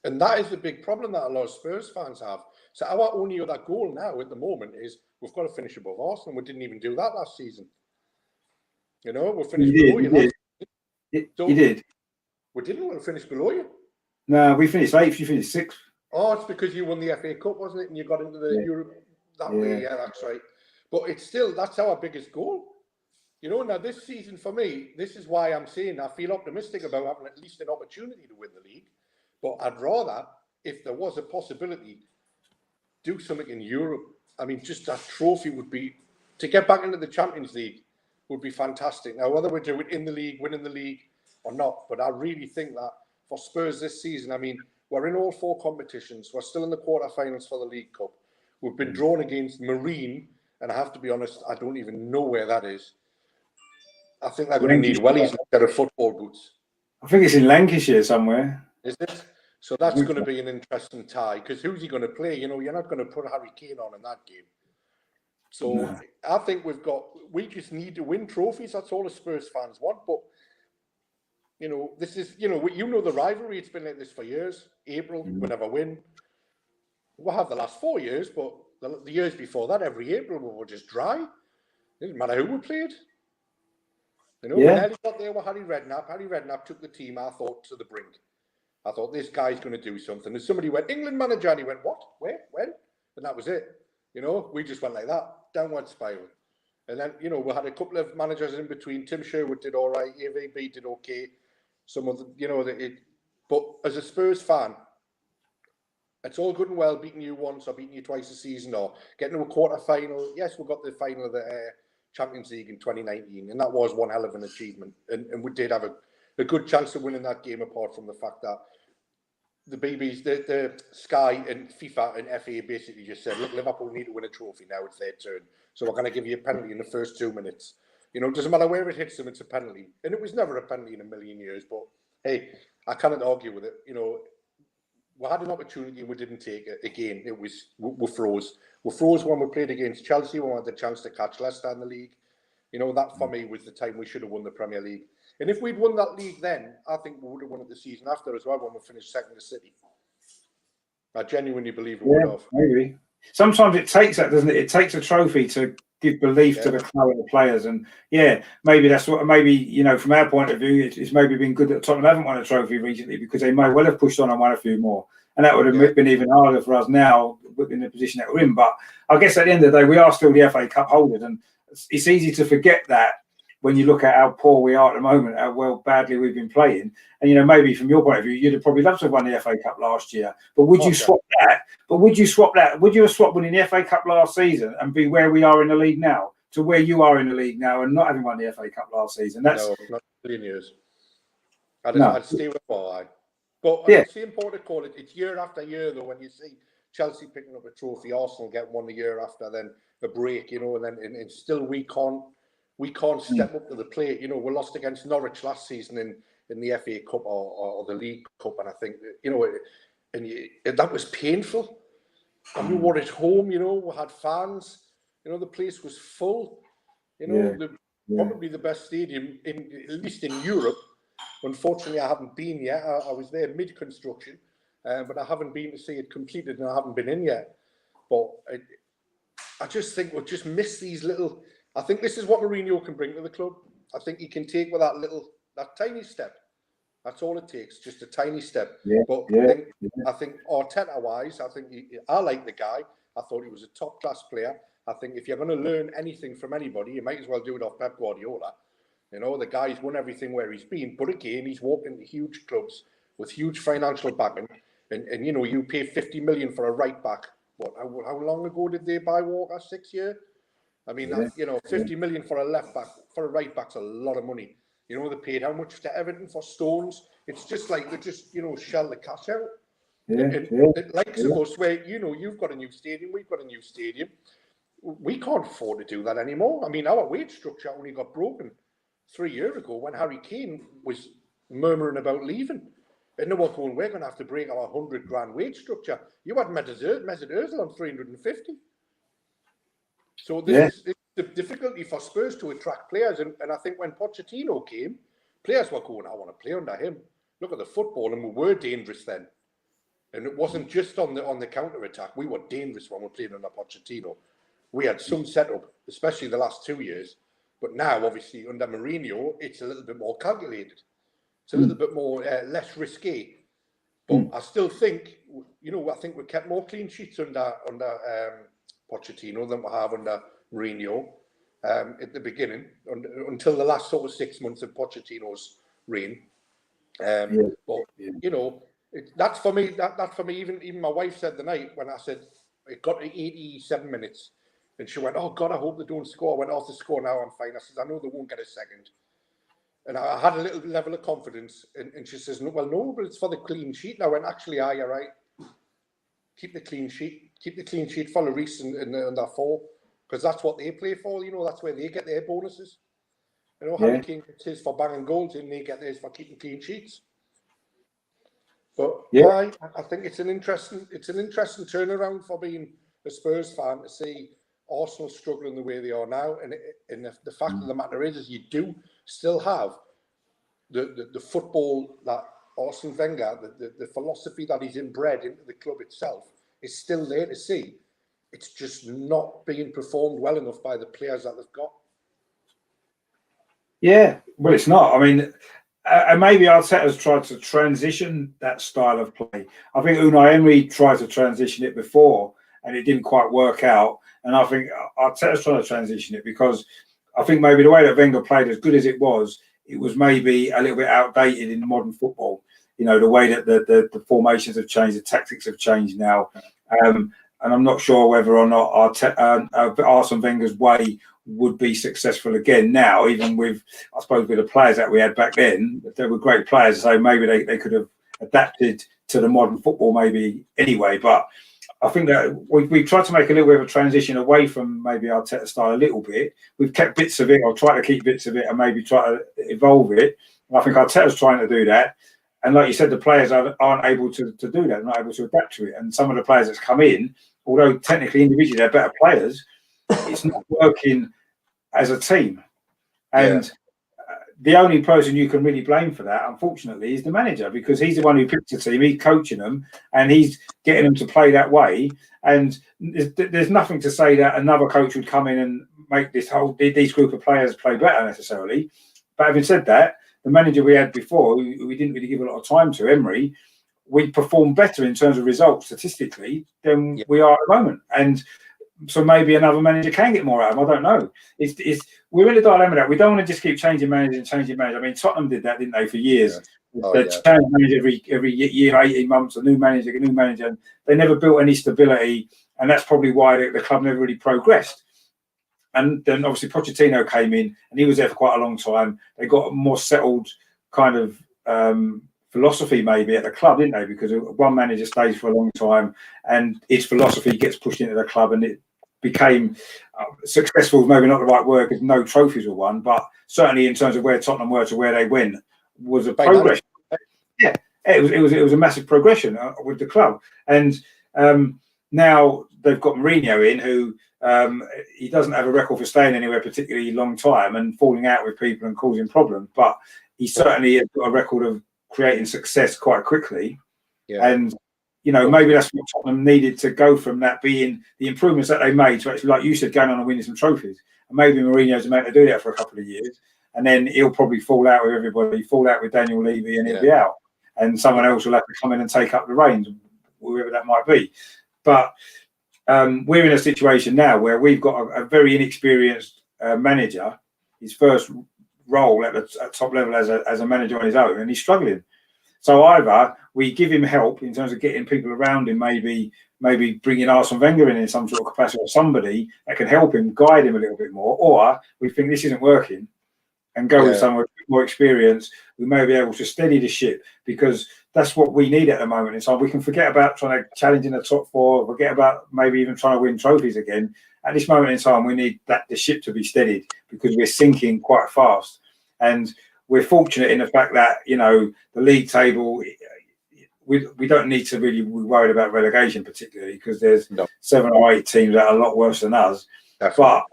And that is the big problem that a lot of Spurs fans have. So our only other goal now at the moment is we've got to finish above Arsenal. We didn't even do that last season. We finished below you. You did. We didn't want to finish below you. No, we finished 8th. You finished 6th. Oh, it's because you won the FA Cup, wasn't it? And you got into the Europe that way. Yeah, that's right. But it's still, that's our biggest goal. Now this season for me, this is why I'm saying I feel optimistic about having at least an opportunity to win the league. But I'd rather, if there was a possibility, do something in Europe. I mean, just that trophy would be, to get back into the Champions League would be fantastic. Now, whether we do it in the league, winning the league or not, but I really think that for Spurs this season, I mean, we're in all 4 competitions. We're still in the quarterfinals for the League Cup. We've been drawn against Marine, and I have to be honest, I don't even know where that is. I think they're going to need wellies instead of football boots. I think it's in Lancashire somewhere. Is it? So that's going to be an interesting tie, because who's he going to play? You're not going to put Harry Kane on in that game. So I think we just need to win trophies. That's all the Spurs fans want. But, this is, the rivalry. It's been like this for years. April, we never win. We'll have the last 4 years, but the years before that, every April we were just dry. It didn't matter who we played. When Ellie got there with Harry Redknapp took the team, I thought, to the brink. I thought, this guy's going to do something. And somebody went, England manager, and he went, what? Where? When? And that was it. We just went like that, downward spiral. And then, we had a couple of managers in between. Tim Sherwood did all right. AVB did okay. Some of the, but as a Spurs fan, it's all good and well beating you once or beating you twice a season or getting to a quarter final. Yes, we got the final of the Champions League in 2019, and that was one hell of an achievement. And we did have a good chance of winning that game, apart from the fact that the BBs, the Sky and FIFA and FA basically just said, look, Liverpool need to win a trophy now, it's their turn. So we're going to give you a penalty in the first 2 minutes. It doesn't matter where it hits them, it's a penalty. And it was never a penalty in a million years, but hey, I cannot argue with it. We had an opportunity and we didn't take it. Again, we froze. We froze when we played against Chelsea, when we had the chance to catch Leicester in the league. That for me was the time we should have won the Premier League. And if we'd won that league then, I think we would have won it the season after as well, when we finished second to City. I genuinely believe we would have. Maybe. Sometimes it takes that, doesn't it? It takes a trophy to give belief to the crowd and the players. And maybe that's what, from our point of view, it's maybe been good that Tottenham haven't won a trophy recently, because they may well have pushed on and won a few more. And that would have been even harder for us now in the position that we're in. But I guess at the end of the day, we are still the FA Cup holders. And it's easy to forget that when you look at how poor we are at the moment, how badly we've been playing. And, maybe from your point of view, you'd have probably loved to have won the FA Cup last year. But would you swap that? But would you swap that? Would you have swapped winning the FA Cup last season and be where we are in the league now to where you are in the league now and not having won the FA Cup last season? No, not a million years. I'd stay with what. But it's the important call. It's year after year, though, when you see Chelsea picking up a trophy, Arsenal get one the year after, then a break, and still we can't step up to the plate. We lost against Norwich last season in the FA Cup or the League Cup, and I think and that was painful. And we were at home, we had fans, the place was full. Probably the best stadium at least in Europe. Unfortunately, I haven't been yet. I was there mid-construction, but I haven't been to see it completed, and I haven't been in yet. But I just think we'll just miss these little. I think this is what Mourinho can bring to the club. I think he can take with that tiny step. That's all it takes, just a tiny step. I think Arteta-wise, I like the guy. I thought he was a top-class player. I think if you're going to learn anything from anybody, you might as well do it off Pep Guardiola. The guy's won everything where he's been. But again, he's walked into huge clubs with huge financial backing. And you know, you pay 50 million for a right back. What? How long ago did they buy Walker? 6 years? I mean, Yeah. you know, 50 million for a left back, for a right back's a lot of money. You know, they paid how much to Everton for Stones? It's just like they just, you know, shell the cash out. Yeah, And yeah, it likes of us where, you know, you've got a new stadium, we've got a new stadium. We can't afford to do that anymore. I mean, our wage structure only got broken 3 years ago when Harry Kane was murmuring about leaving. And they were going, we're going to have to break our 100 grand wage structure. You had Mesut Ozil on 350. So this yeah, is the difficulty for Spurs to attract players. And I think when Pochettino came, players were going, I want to play under him. Look at the football, and we were dangerous then. And it wasn't just on the counter attack. We were dangerous when we played under Pochettino. We had some setup, especially the last 2 years. But now, obviously, under Mourinho, it's a little bit more calculated. It's a little bit more less risky. But I still think, you know, I think we kept more clean sheets under Pochettino than we have under Mourinho at the beginning, until the last sort of 6 months of Pochettino's reign. But you know, that's for me. That's for me. Even my wife said the night when I said it got to 87 minutes, and she went, "Oh God, I hope they don't score." I went, "Off the score now. I'm fine." I said, "I know they won't get a second." And I had a little level of confidence, and she says, "No, well, no, but it's for the clean sheet." And I went, "Actually, you're right. Keep the clean sheet. Keep the clean sheet for Lloris and that four, because that's what they play for. You know, that's where they get their bonuses. You know, Harry Kane gets his for banging goals, and they get theirs for keeping clean sheets." But I think it's an interesting turnaround for being a Spurs fan to see Arsenal struggling the way they are now. And the fact of the matter is you do still have the football that Arsene Wenger, the philosophy that he's inbred into the club itself, is still there to see. It's just not being performed well enough by the players that they've got. Yeah, well, it's not. I mean, and maybe Arteta's tried to transition that style of play. I think Unai Emery tried to transition it before, and it didn't quite work out. And I think Arteta's trying to transition it because I think maybe the way that Wenger played, as good as it was maybe a little bit outdated in modern football. You know, the way that the formations have changed, the tactics have changed now. And I'm not sure whether or not Arsene Wenger's way would be successful again now, even with, I suppose, with the players that we had back then. They were great players, so maybe they could have adapted to the modern football maybe anyway. But I think that we've tried to make a little bit of a transition away from maybe Arteta style a little bit. We've kept bits of it, or tried to keep bits of it, and maybe try to evolve it. And I think Arteta's trying to do that. And like you said, the players aren't able to do that, they're not able to adapt to it. And some of the players that's come in, although technically individually they're better players, it's not working as a team. And the only person you can really blame for that, unfortunately, is the manager, because he's the one who picks the team, he's coaching them, and he's getting them to play that way. And there's nothing to say that another coach would come in and make these group of players play better necessarily. But having said that, the manager we had before, who we didn't really give a lot of time to, Emery, we performed better in terms of results statistically than we are at the moment. And so maybe another manager can get more out of him. I don't know. We're in a dilemma that we don't want to just keep changing managers. I mean, Tottenham did that, didn't they, for years? They changed manager every year, 18 months, a new manager. And they never built any stability, and that's probably why the club never really progressed. And then obviously Pochettino came in, and he was there for quite a long time. They got a more settled kind of philosophy maybe at the club, didn't they? Because one manager stays for a long time, and his philosophy gets pushed into the club, and it became successful. Maybe not the right word, because no trophies were won, but certainly in terms of where Tottenham were to where they went was a progression. Yeah, it was a massive progression with the club, and now they've got Mourinho in, who he doesn't have a record for staying anywhere particularly long time and falling out with people and causing problems, but he certainly has got a record of creating success quite quickly. And you know, maybe that's what Tottenham needed to go from that being the improvements that they made to actually, like you said, going on and winning some trophies. And maybe Mourinho's meant to do that for a couple of years, and then he'll probably fall out with everybody, fall out with Daniel Levy, and he'll be out, and someone else will have to come in and take up the reins, whoever that might be. But we're in a situation now where we've got a very inexperienced manager, his first role at the top level as a manager on his own, and he's struggling. So either we give him help in terms of getting people around him, maybe bringing Arsene Wenger in some sort of capacity, or somebody that can help him, guide him a little bit more, or we think this isn't working and go with someone with more experience who may be able to steady the ship, because that's what we need at the moment in time. We can forget about trying to challenge in the top four, forget about maybe even trying to win trophies again. At this moment in time, we need the ship to be steadied, because we're sinking quite fast. And we're fortunate in the fact that, you know, the league table, we don't need to really be worried about relegation particularly, because there's 7 or 8 teams that are a lot worse than us. But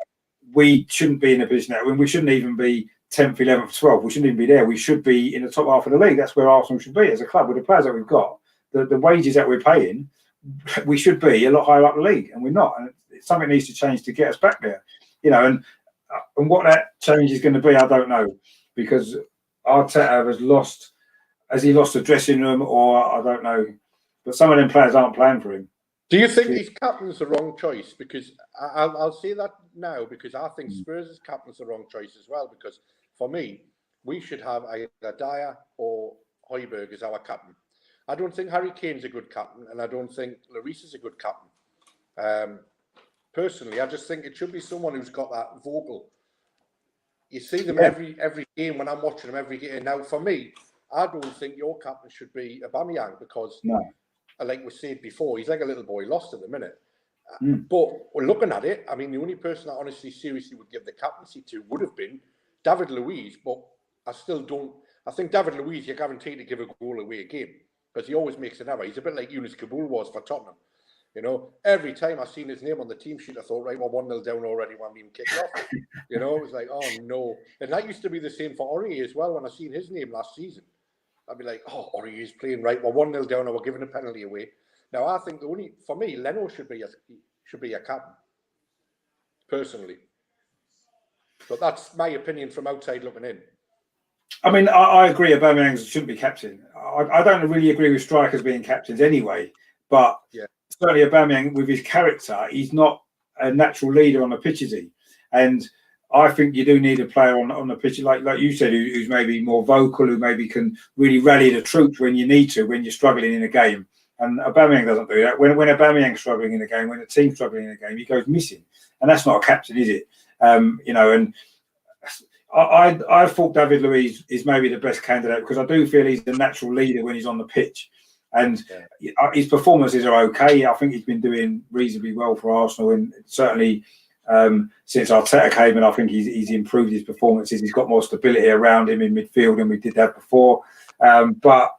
we shouldn't be in a position that we shouldn't even be 10th, 11th, 12th. We shouldn't even be there. We should be in the top half of the league. That's where Arsenal should be as a club with the players that we've got. The wages that we're paying, we should be a lot higher up the league, and we're not. And something needs to change to get us back there, you know. And what that change is going to be, I don't know, because Arteta has he lost the dressing room, or I don't know. But some of them players aren't playing for him. Do you think his captain's the wrong choice? Because I'll say that now, because I think Spurs' captain's the wrong choice as well. Because for me, we should have either Dyer or Højbjerg as our captain. I don't think Harry Kane's a good captain, and I don't think Lloris is a good captain. Personally, I just think it should be someone who's got that vocal. You see them every game when I'm watching them every game. Now, for me, I don't think your captain should be Aubameyang, because, like we said before, he's like a little boy lost at the minute. But we're looking at it. I mean, the only person I honestly, seriously would give the captaincy to would have been David Luiz. But I still don't. I think David Luiz, you're guaranteed to give a goal away a game, because he always makes an error. He's a bit like Yunus Kabul was for Tottenham. You know, every time I seen his name on the team sheet, I thought, right, we're 1-0 down already when we even kicked off. You know, it was like, oh no. And that used to be the same for Aurier as well. When I seen his name last season, I'd be like, oh, Aurier's playing right. We're 1-0 down, and we're giving a penalty away. Now, I think for me, Leno should be a captain, personally. But that's my opinion from outside looking in. I mean, I agree. Aubameyang shouldn't be captain. I don't really agree with strikers being captains anyway. But certainly Aubameyang, with his character, he's not a natural leader on the pitch, is he? And I think you do need a player on the pitch, like you said, who's maybe more vocal, who maybe can really rally the troops when you need to, when you're struggling in a game. And Aubameyang doesn't do that. When Aubameyang's struggling in a game, when the team's struggling in a game, he goes missing. And that's not a captain, is it? You know, and I thought David Luiz is maybe the best candidate, because I do feel he's the natural leader when he's on the pitch. And his performances are okay. I think he's been doing reasonably well for Arsenal, and certainly since Arteta came in, I think he's improved his performances. He's got more stability around him in midfield than we did have before. But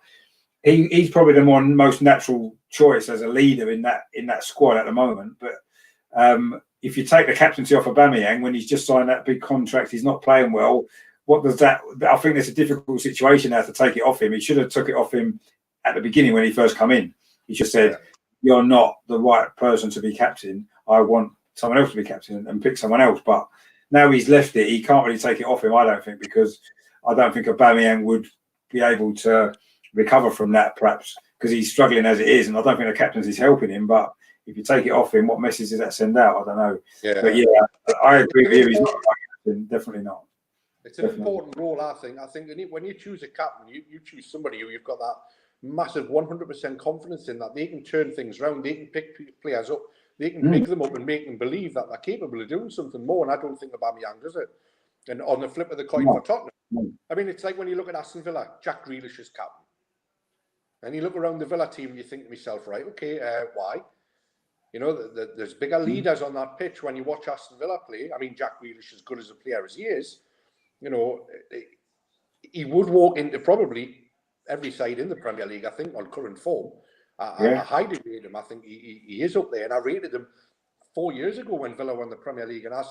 he's probably the most natural choice as a leader in that squad at the moment. But if you take the captaincy off Aubameyang when he's just signed that big contract, he's not playing well. What does that? I think it's a difficult situation now to take it off him. He should have took it off him at the beginning when he first come in. He just said, "You're not the right person to be captain. I want someone else to be captain," and pick someone else. But now he's left it, he can't really take it off him, I don't think, because I don't think Aubameyang would be able to recover from that, perhaps, because he's struggling as it is, and I don't think the captaincy is helping him. But if you take it off him, what message does that send out? I don't know. But I agree with you. He's not the right captain, definitely not. It's an important role, I think. I think when you choose a captain, you choose somebody who you've got that massive 100% confidence in, that they can turn things around, they can pick players up, they can pick them up and make them believe that they're capable of doing something more. And I don't think Aubameyang does it. And on the flip of the coin for Tottenham, I mean, it's like when you look at Aston Villa, Jack Grealish is captain. And you look around the Villa team and you think to yourself, right, okay, why? You know, there's bigger leaders on that pitch when you watch Aston Villa play. I mean, Jack Grealish, as good as a player as he is, you know, he would walk into probably every side in the Premier League, I think, on current form. I highly rate him. I think he is up there. And I rated him 4 years ago when Villa won the Premier League. And I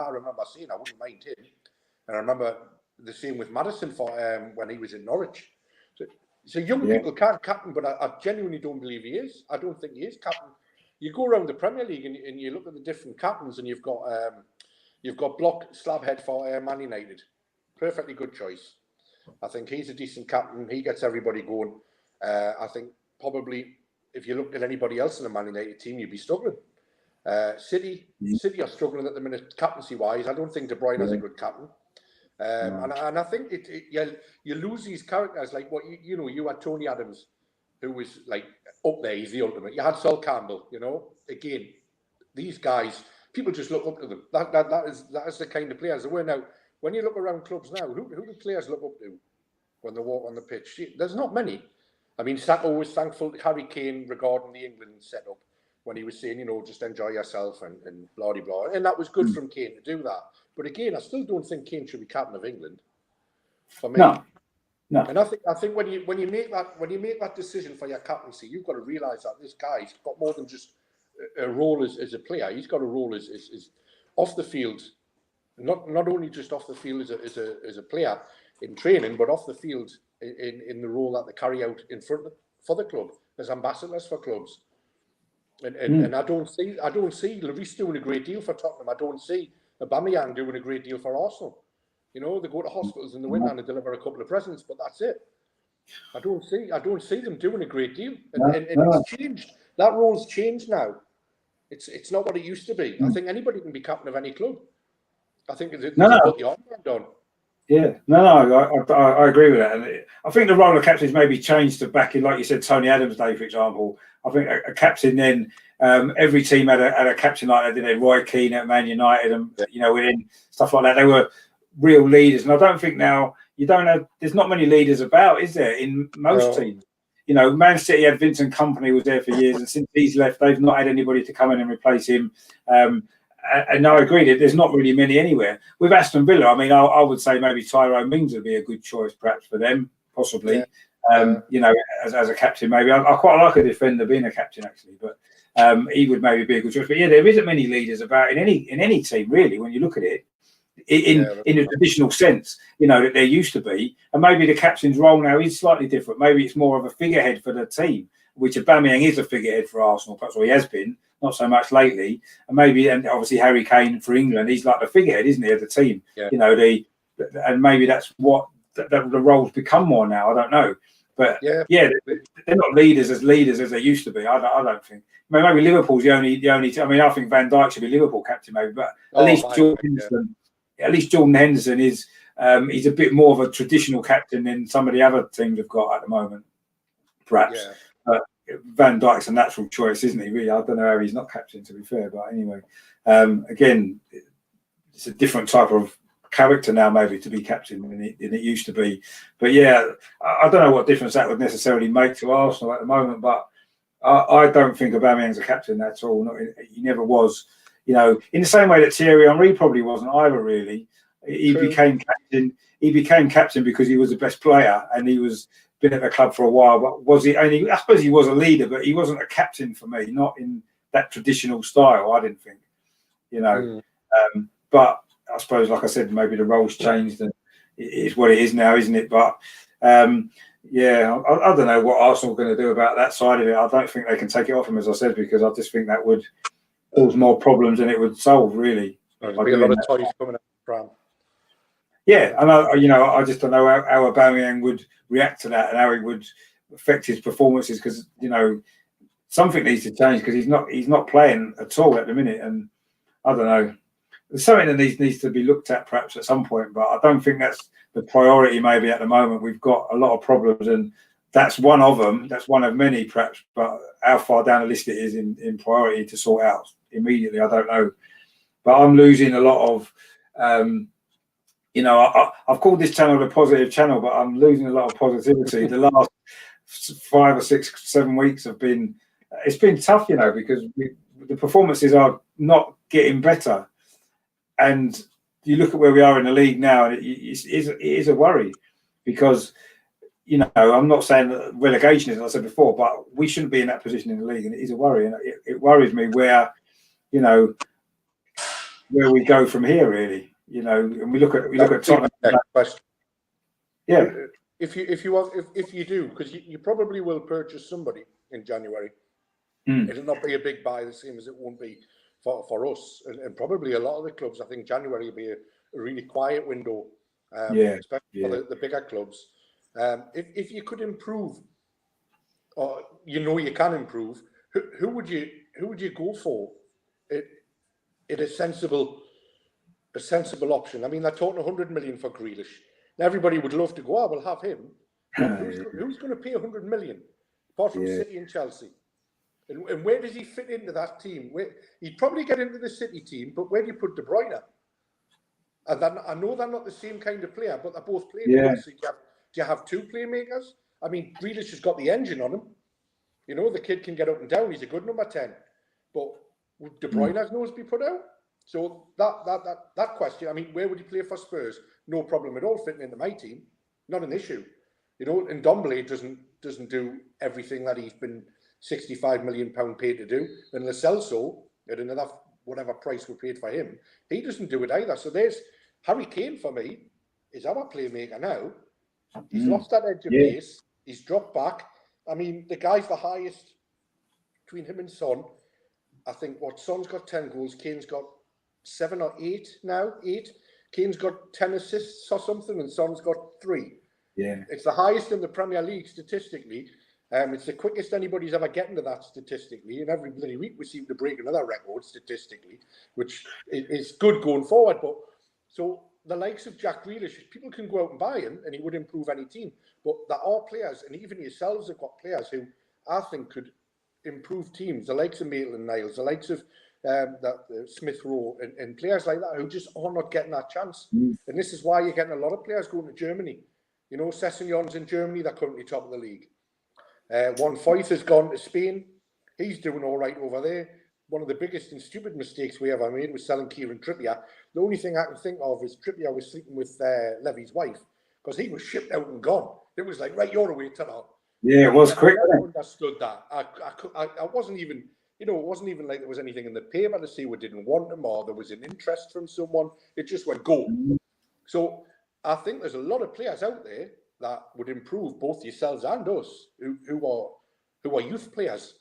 remember saying I wouldn't mind him. And I remember the same with Maddison for when he was in Norwich. So young people can't captain, but I genuinely don't believe he is. I don't think he is captain. You go around the Premier League and you look at the different captains, and you've got Block Slabhead for Man United. Perfectly good choice. I think he's a decent captain. He gets everybody going. I think probably if you looked at anybody else in the Man United team, you'd be struggling. City are struggling at the minute, captaincy-wise. I don't think De Bruyne is a good captain. And I think you lose these characters like what you had Tony Adams, who was like up there. He's the ultimate. You had Sol Campbell. Again, these guys, people just look up to them. That is the kind of players they were. Now, when you look around clubs now, who do players look up to when they walk on the pitch? There's not many. I mean, Sacco was thankful to Harry Kane regarding the England setup when he was saying, just enjoy yourself and blah, blah, blah. And that was good from Kane to do that. But again, I still don't think Kane should be captain of England. For me. No. And I think when you make that decision for your captaincy, you've got to realise that this guy's got more than just a role as a player. He's got a role as off the field, not only just off the field as a player in training, but off the field in the role that they carry out in front for the club as ambassadors for clubs. And I don't see Lloris doing a great deal for Tottenham. I don't see Aubameyang doing a great deal for Arsenal. They go to hospitals in the winter and they deliver a couple of presents, but that's it. I don't see them doing a great deal. And it's changed. That role's changed now. It's not what it used to be. I think anybody can be captain of any club. I think it's put the armband on. Yeah, I agree with that. And I think the role of captains maybe changed to back in, like you said, Tony Adams' day, for example. I think a captain then, every team had a captain like that, didn't they? Roy Keane at Man United and, within stuff like that. They were real leaders. And I don't think now, there's not many leaders about, is there, in most teams? Man City had Vincent Kompany was there for years, and since he's left, they've not had anybody to come in and replace him. And I agree that there's not really many anywhere. With Aston Villa, I mean, I would say maybe Tyrone Mings would be a good choice, perhaps for them, possibly. As a captain, maybe. I quite like a defender being a captain, actually, but he would maybe be a good choice. But yeah, there isn't many leaders about in any team really when you look at it. In a traditional sense, that there used to be, and maybe the captain's role now is slightly different. Maybe it's more of a figurehead for the team, which Aubameyang is a figurehead for Arsenal. Perhaps he has been, not so much lately. And obviously Harry Kane for England, he's like the figurehead, isn't he, of the team? Yeah. And maybe that's what the roles become more now. I don't know, but they're not leaders as they used to be. I don't think. Maybe Liverpool's the only. I mean, I think Van Dijk should be Liverpool captain, maybe, but at least Jordan Henderson is he's a bit more of a traditional captain than some of the other teams have got at the moment, perhaps. But Van Dijk's a natural choice, isn't he? Really, I don't know how he's not captain, to be fair. But anyway, again, it's a different type of character now, maybe, to be captain than it used to be. But yeah, I don't know what difference that would necessarily make to Arsenal at the moment. But I don't think Aubameyang's a captain at all. He never was. In the same way that Thierry Henry probably wasn't either, really. He became captain. He became captain because he was the best player and he was been at the club for a while. But was he? I suppose he was a leader, but he wasn't a captain for me. Not in that traditional style. I didn't think. But I suppose, like I said, maybe the roles changed and it's what it is now, isn't it? But I don't know what Arsenal are going to do about that side of it. I don't think they can take it off him, as I said, because I just think that would cause more problems than it would solve, really. There'll be a lot of toys coming out from. Yeah, and I just don't know how Aubameyang would react to that and how it would affect his performances, because something needs to change, because he's not playing at all at the minute, and I don't know. There's something that needs to be looked at perhaps at some point, but I don't think that's the priority. Maybe at the moment we've got a lot of problems, and that's one of them. That's one of many, perhaps. But how far down the list it is in priority to sort out immediately, I don't know. But I'm losing a lot of. I've called this channel the positive channel, but I'm losing a lot of positivity. The last 5 or 6, 7 weeks have been. It's been tough, because the performances are not getting better, and you look at where we are in the league now, and it is a worry, because I'm not saying that relegation is, as I said before, but we shouldn't be in that position in the league, and it is a worry, and it worries me where we go from here, really. And we look at Tottenham. Yeah. If you do, because you probably will purchase somebody in January. It'll not be a big buy, the same as it won't be for us, and probably a lot of the clubs. I think January will be a really quiet window, especially for the bigger clubs. If you could improve, or you can improve, who would you go for? In a sensible a sensible option. I mean, they're talking 100 million for Grealish. Everybody would love to go, we'll have him. But who's going to pay 100 million apart from City and Chelsea? And where does he fit into that team? He'd probably get into the City team, but where do you put De Bruyne? And I know they're not the same kind of player, but they're both playmakers. So do you have two playmakers? I mean, Grealish has got the engine on him. You know, the kid can get up and down. He's a good number 10. But would De Bruyne's nose be put out? So that question, I mean, where would he play for Spurs? No problem at all fitting into my team. Not an issue. You know, and Ndombele doesn't do everything that he's been £65 million paid to do. And Lo Celso, at another whatever price we paid for him, he doesn't do it either. So there's Harry Kane for me is our playmaker now. He's lost that edge of pace. He's dropped back. I mean, the guy's the highest between him and Son. I think Son's got 10 goals, Kane's got 7 or 8 now. 8. Kane's got 10 assists or something, and Son's got 3. Yeah, it's the highest in the Premier League statistically. It's the quickest anybody's ever getting to that statistically, and every bloody week we seem to break another record statistically, which is good going forward. But so the likes of Jack Grealish, people can go out and buy him, and he would improve any team. But there are players, and even yourselves have got players who I think could improve teams. The likes of Maitland-Niles, the likes of Smith Rowe, and players like that who just are not getting that chance. And this is why you're getting a lot of players going to Germany. You know, Sessegnon's in Germany, they're currently top of the league. Juan Foyth has gone to Spain. He's doing all right over there. One of the biggest and stupid mistakes we ever made was selling Kieran Trippier. The only thing I can think of is Trippier was sleeping with Levy's wife because he was shipped out and gone. It was like, right, you're away tonight. Yeah, it was quick. I never understood that. I wasn't even, you know, it wasn't even like there was anything in the paper to say we didn't want him or there was an interest from someone. It just went go. So I think there's a lot of players out there that would improve both yourselves and us who are youth players.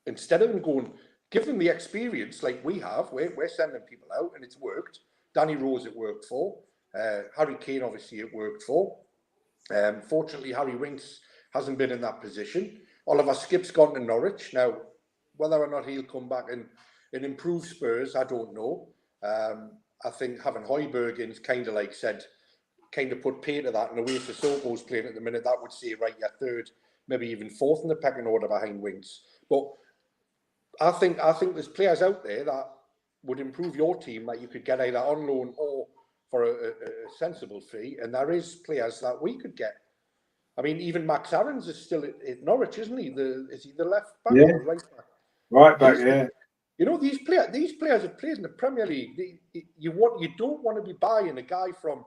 Instead of them going, give them the experience like we have. We're sending people out and it's worked. Danny Rose it worked for. Harry Kane obviously it worked for. Fortunately, Harry Winks hasn't been in that position. Oliver Skipp's gone to Norwich. Now, whether or not he'll come back and improve Spurs, I don't know. I think having Højbjerg in kind of like said, kind of put pay to that, and the way Sissoko's playing at the minute, that would say, right, you're third, maybe even fourth in the pecking order behind Winks. But I think there's players out there that would improve your team that you could get either on loan or for a sensible fee, and there is players that we could get. I mean, even Max Aarons is still at Norwich, isn't he? Is he the left back or right back? Right back, yeah. You know, these players have played in the Premier League. You don't want to be buying a guy from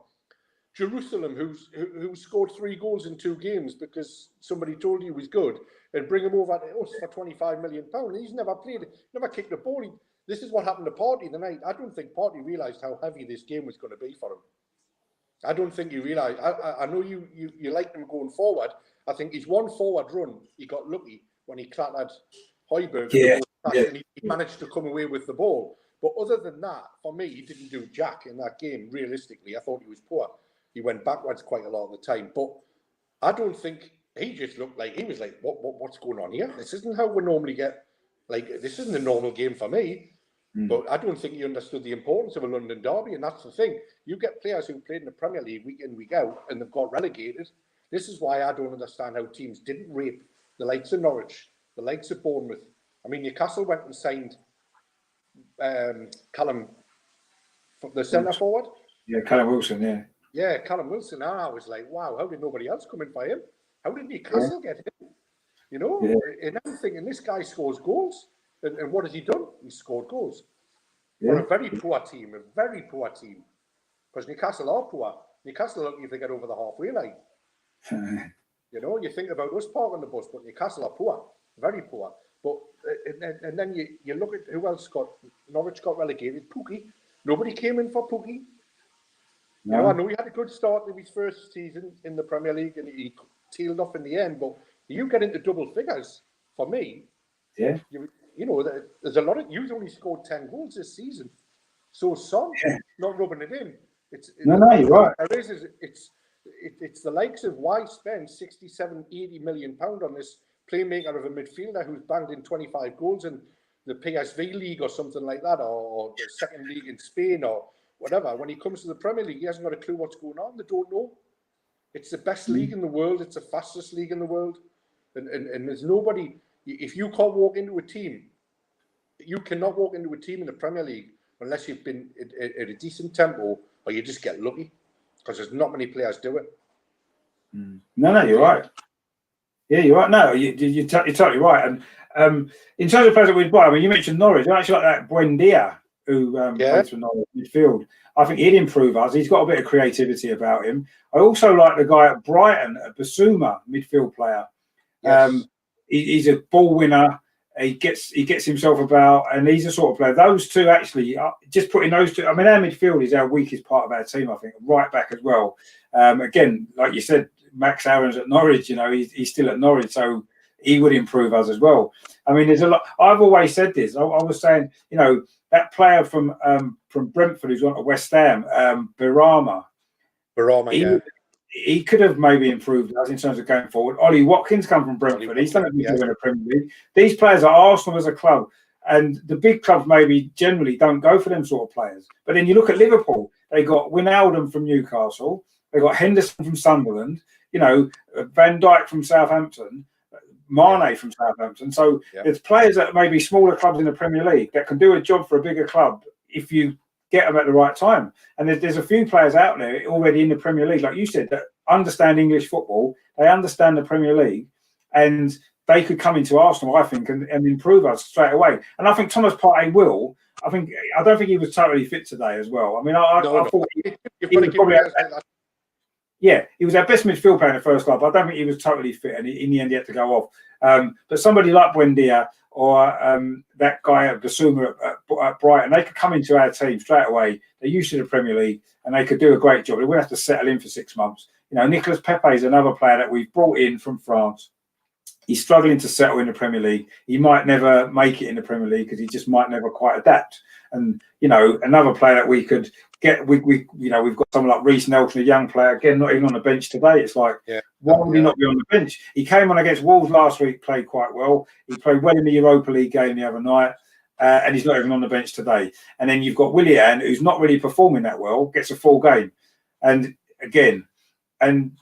Jerusalem who scored 3 goals in 2 games because somebody told you he was good, and bring him over to us for £25 million. He's never played, never kicked a ball. This is what happened to Partey the night. I don't think Partey realised how heavy this game was going to be for him. I don't think he realised. I know you like him going forward. I think his one forward run, he got lucky when he clattered Højbjerg and he managed to come away with the ball. But other than that, for me, he didn't do jack in that game. Realistically, I thought he was poor. He went backwards quite a lot of the time. But I don't think he just looked like he was like, what's going on here? This isn't how we normally get. Like, this isn't a normal game for me. But I don't think he understood the importance of a London derby, and that's the thing. You get players who played in the Premier League week in, week out, and they've got relegated. This is why I don't understand how teams didn't rape the likes of Norwich, the likes of Bournemouth. I mean, Newcastle went and signed Callum, the centre forward. Yeah, Callum Wilson, yeah. Yeah, Callum Wilson. And I was like, wow, how did nobody else come in for him? How did Newcastle get him? You know, and I'm thinking this guy scores goals. And what has he done? He scored goals. For a very poor team, because Newcastle are poor. Newcastle are lucky if they get over the halfway line. You know, you think about us parking the bus, but Newcastle are poor, very poor. But and then you look at who else Norwich got relegated. Pukki. Nobody came in for Pukki. No. You know, I know he had a good start in his first season in the Premier League and he tailed off in the end, but you get into double figures, for me, you know, there's a lot of, you've only scored 10 goals this season. So Son, not rubbing it in. No, you're right. It's the likes of why spend 67, 80 million pound on this playmaker of a midfielder who's banged in 25 goals in the PSV league or something like that, or the second league in Spain, or whatever. When he comes to the Premier League, he hasn't got a clue what's going on. They don't know. It's the best league in the world. It's the fastest league in the world. And there's nobody, if you can't walk into a team, you cannot walk into a team in the Premier League unless you've been at a decent tempo or you just get lucky, because there's not many players do it. No, you're right. Yeah, you're right. No, you're totally right. And in terms of players that we'd buy, I mean, you mentioned Norwich. I actually like that Buendia, who plays for Norwich midfield. I think he'd improve us. He's got a bit of creativity about him. I also like the guy at Brighton, Basuma, midfield player. Yes. He's a ball winner. He gets himself about, and he's a sort of player. Those two actually, just putting those two. I mean, our midfield is our weakest part of our team. I think right back as well. Again, like you said, Max Aaron's at Norwich. You know, he's still at Norwich, so he would improve us as well. I mean, there's a lot. I've always said this. I was saying, you know, that player from Brentford who's gone to West Ham, Barama, he could have maybe improved us in terms of going forward. Ollie Watkins come from Brentford. He's done a good job in the Premier League. These players are Arsenal as a club, and the big clubs maybe generally don't go for them sort of players. But then you look at Liverpool. They got Wijnaldum from Newcastle. They got Henderson from Sunderland. You know, Van Dijk from Southampton. Mane from Southampton. So there's players that maybe smaller clubs in the Premier League that can do a job for a bigger club if you get them at the right time. And there's a few players out there already in the Premier League, like you said, that understand English football. They understand the Premier League, and they could come into Arsenal, I think, and improve us straight away. And I think Thomas Partey will. I don't think he was totally fit today as well. I mean, I thought he was probably. Yeah, he was our best midfield player in the first club. I don't think he was totally fit, and in the end, he had to go off. But somebody like Buendia or that guy at Basuma at Brighton, they could come into our team straight away. They're used to the Premier League, and they could do a great job. They wouldn't have to settle in for 6 months. You know, Nicolas Pepe is another player that we've brought in from France. He's struggling to settle in the Premier League. He might never make it in the Premier League because he just might never quite adapt. And, you know, another player that we could get, we've got someone like Reece Nelson, a young player, again, not even on the bench today. It's like, why would he not be on the bench? He came on against Wolves last week, played quite well. He played well in the Europa League game the other night, and he's not even on the bench today. And then you've got Willian, who's not really performing that well, gets a full game. And again,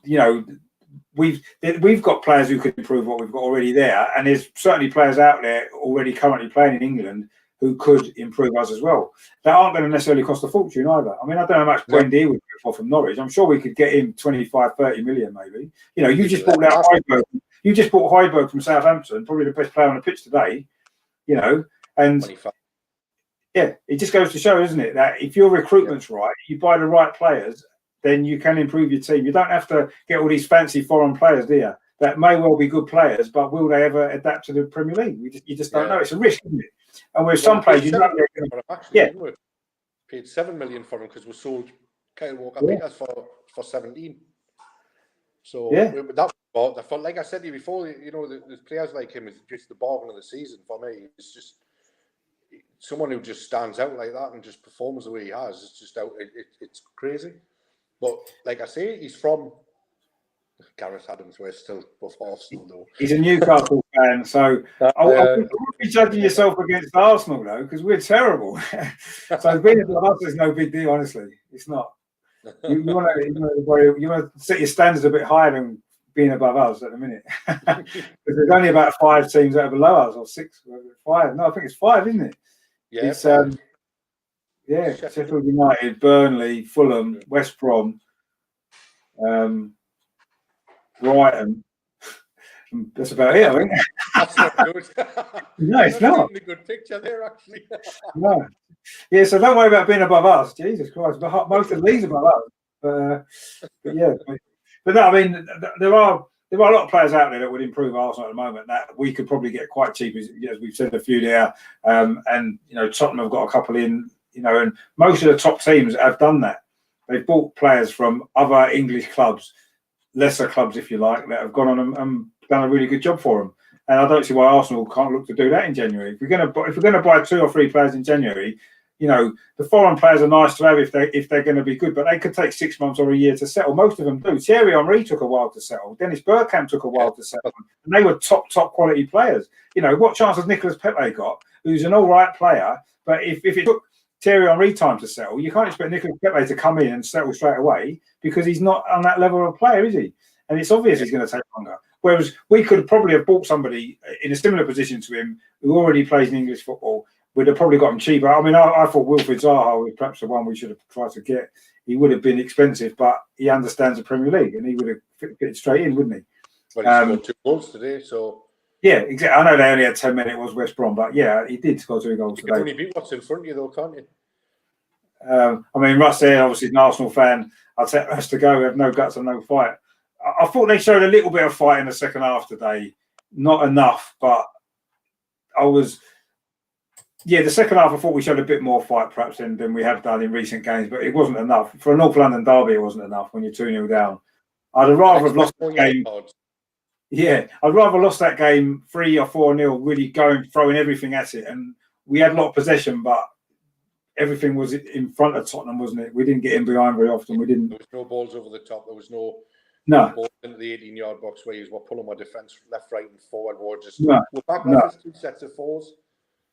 you know, we've got players who could improve what we've got already there, and there's certainly players out there already currently playing in England who could improve us as well. That aren't going to necessarily cost a fortune either. I mean, I don't know how much Buendia would go for from Norwich. I'm sure we could get him 25, 30 million maybe. You know, you just bought out Højbjerg. You just bought Højbjerg from Southampton, probably the best player on the pitch today. You know, and 25. Yeah, it just goes to show, isn't it, that if your recruitment's right, you buy the right players, then you can improve your team. You don't have to get all these fancy foreign players, do you? That may well be good players, but will they ever adapt to the Premier League? You just don't know. It's a risk, isn't it? And with some players, you know, paid 7 million for him because we sold Kyle Walker-Peters for 17. So that was, like I said to you before, you know, the players like him is just the bargain of the season for me. It's just someone who just stands out like that and just performs the way he has. It's just out. It's crazy. But like I say, he's from Gareth Adams. We're still above Arsenal, though. He's a Newcastle fan, so I wouldn't be judging yourself against Arsenal, though, because we're terrible. So being above us is no big deal, honestly. It's not. You want to set your standards a bit higher than being above us at the minute. Because there's only about 5 teams that are below us, or 6, 5. No, I think it's 5, isn't it? Yeah. It's Sheffield United, Burnley, Fulham, West Brom, Brighton. That's about it, I think. That's not good. No, it's not. A good picture there, actually. No. Yeah, so don't worry about being above us. Jesus Christ, but most of the leagues above us. But yeah, but no, I mean, there are a lot of players out there that would improve Arsenal at the moment that we could probably get quite cheap, as we've said a few there. And you know, Tottenham have got a couple in. You know, and most of the top teams have done that. They've bought players from other English clubs, lesser clubs, if you like, that have gone on and done a really good job for them. And I don't see why Arsenal can't look to do that in January. If we're going to buy 2 or 3 players in January, you know, the foreign players are nice to have if they're going to be good, but they could take 6 months or a year to settle. Most of them do. Thierry Henry took a while to settle. Dennis Bergkamp took a while to settle, and they were top quality players. You know, what chance has Nicolas Pepe got, who's an all right player? But if it took Thierry Henry time to settle. You can't expect Nicolas Pepe to come in and settle straight away because he's not on that level of player, is he? And it's obvious he's going to take longer. Whereas we could probably have bought somebody in a similar position to him who already plays in English football. We'd have probably got him cheaper. I mean, I thought Wilfried Zaha was perhaps the one we should have tried to get. He would have been expensive, but he understands the Premier League and he would have fit straight in, wouldn't he? Well, he scored 2 goals today, so... Yeah, exactly. I know they only had 10 minutes, it was West Brom, but yeah, he did score 2 goals today. You can only beat what's in front of you, though, can't you? I mean, Russ there, obviously an Arsenal fan. I'd say us to go, have no guts and no fight. I thought they showed a little bit of fight in the second half today. Not enough, but the second half I thought we showed a bit more fight perhaps than we have done in recent games, but it wasn't enough. For a North London derby, it wasn't enough when you're 2-0 down. I'd rather have lost the game. Yeah, I'd rather lost that game 3 or 4-0, really throwing everything at it. And we had a lot of possession, but everything was in front of Tottenham, wasn't it? We didn't get in behind very often. There was no balls over the top. There was no balls into the 18-yard box where you were pulling my defence left, right, and forward. We're back on 2 sets of 4s.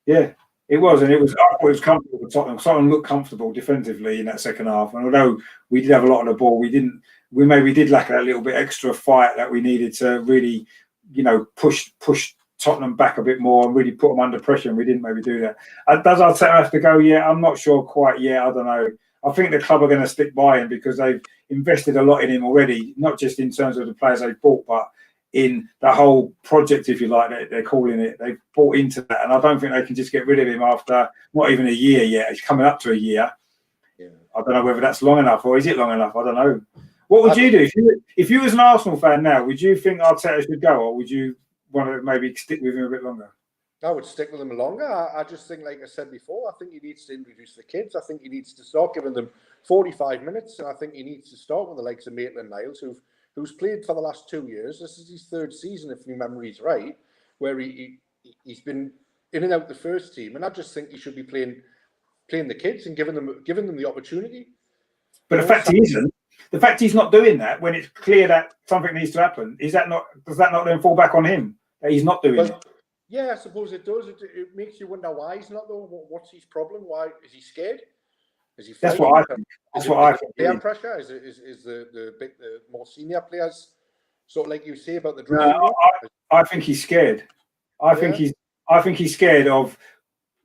Yeah, it was, and it was comfortable for Tottenham. Tottenham looked comfortable defensively in that second half, and although we did have a lot of the ball, we maybe did lack that little bit extra fight that we needed to really, push Tottenham back a bit more and really put them under pressure, and we didn't maybe do that. Does Arteta have to go? Yeah, I'm not sure quite yet. I don't know. I think the club are going to stick by him because they've invested a lot in him already, not just in terms of the players they've bought, but in the whole project, if you like, they're calling it. They've bought into that, and I don't think they can just get rid of him after not even a year yet. It's coming up to a year. Yeah. I don't know whether that's long enough or is it long enough. I don't know. What would you do if you was an Arsenal fan now? Would you think Arteta should go, or would you want to maybe stick with him a bit longer? I would stick with him longer. I just think, like I said before, I think he needs to introduce the kids. I think he needs to start giving them 45 minutes, and I think he needs to start with the likes of Maitland-Niles, who's played for the last 2 years. This is his 3rd season, if my memory's right, where he's been in and out the first team, and I just think he should be playing the kids and giving them the opportunity. But the fact he isn't. The fact he's not doing that when it's clear that something needs to happen, does that not then fall back on him that he's not doing it? Yeah, I suppose it does. It makes you wonder why he's not, though. What's his problem? Why is he scared? Is he? That's what I think. That's what I think. Player pressure is the more senior players. So, like you say about the dressing room. I think he's scared. I think he's scared of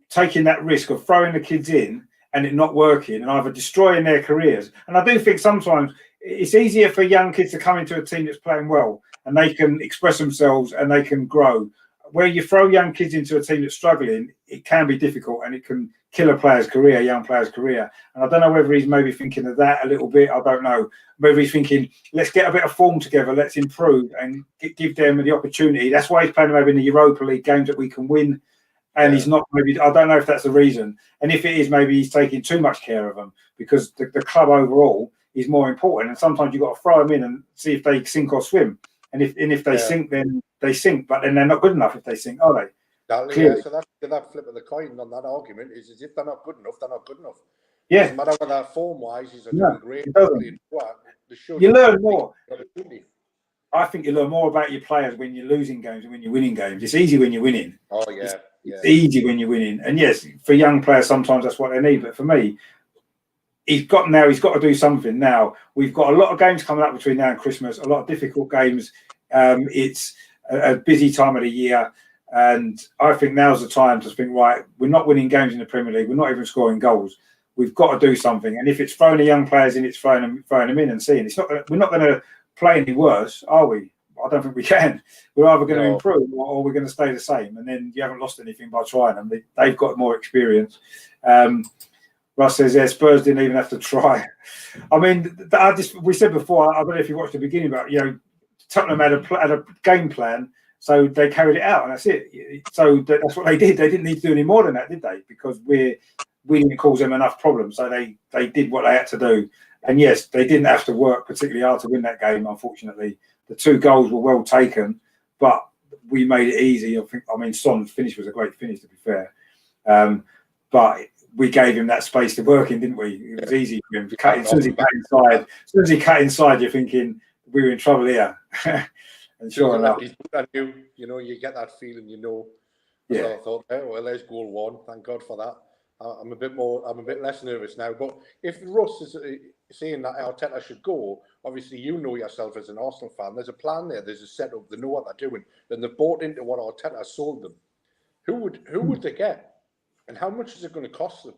taking that risk of throwing the kids in and it not working and either destroying their careers. And I do think sometimes it's easier for young kids to come into a team that's playing well and they can express themselves and they can grow. Where you throw young kids into a team that's struggling, it can be difficult and it can kill a young player's career. And I don't know whether he's maybe thinking of that a little bit. I don't know. Maybe he's thinking, let's get a bit of form together, let's improve and give them the opportunity. That's why he's playing maybe in the Europa League games that we can win. And he's not maybe, I don't know if that's the reason. And if it is, maybe he's taking too much care of them because the club overall is more important. And sometimes you've got to throw them in and see if they sink or swim. And if they sink, then they sink. But then they're not good enough if they sink, are they? Yeah, so that flip of the coin on that argument is if they're not good enough, they're not good enough. Yeah. Doesn't matter whether form-wise is a doing great. You learn more. I think you learn more about your players when you're losing games than when you're winning games. It's easy when you're winning. Oh, yeah. It's easy when you're winning. And yes, for young players, sometimes that's what they need. But for me, he's got to do something now. We've got a lot of games coming up between now and Christmas, a lot of difficult games. It's a busy time of the year. And I think now's the time to think, right, we're not winning games in the Premier League. We're not even scoring goals. We've got to do something. And if it's throwing the young players in, it's throwing them in and seeing. We're not going to play any worse, are we? I don't think we can. We're either going to improve or we're going to stay the same. And then you haven't lost anything by trying them. They've got more experience. Russ says, Spurs didn't even have to try. I mean, we said before, I don't know if you watched the beginning, but, Tottenham had a game plan, so they carried it out, and that's it. So that's what they did. They didn't need to do any more than that, did they? Because we didn't cause them enough problems. So they did what they had to do. And yes, they didn't have to work particularly hard to win that game, unfortunately. The 2 goals were well taken, but we made it easy. I mean, Son's finish was a great finish, to be fair. But we gave him that space to work in, didn't we? It was easy for him. As soon as he cut inside, you're thinking, we were in trouble here. And sure enough. You get that feeling, So I thought, well, there's goal 1. Thank God for that. I'm a bit less nervous now. But if Russ is saying that Arteta should go, obviously you know yourself as an Arsenal fan. There's a plan there. There's a setup. They know what they're doing, and they've bought into what Arteta sold them. Who would they get, and how much is it going to cost them?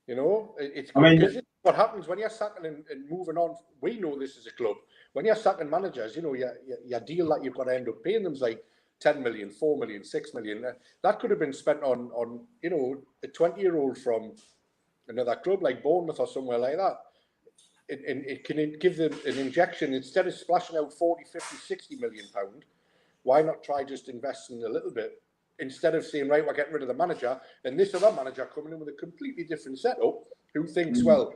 You know, it's because what happens when you're sacking and moving on. We know this as a club. When you're sacking managers, you know, your deal that you've got to end up paying them is like 10 million, 4 million, 6 million. That could have been spent on you know, a 20-year-old from another club like Bournemouth or somewhere like that. It can give them an injection. Instead of splashing out 40, 50, 60 million pound, why not try just investing a little bit? Instead of saying, right, we're getting rid of the manager, and this other manager coming in with a completely different setup, who thinks, well,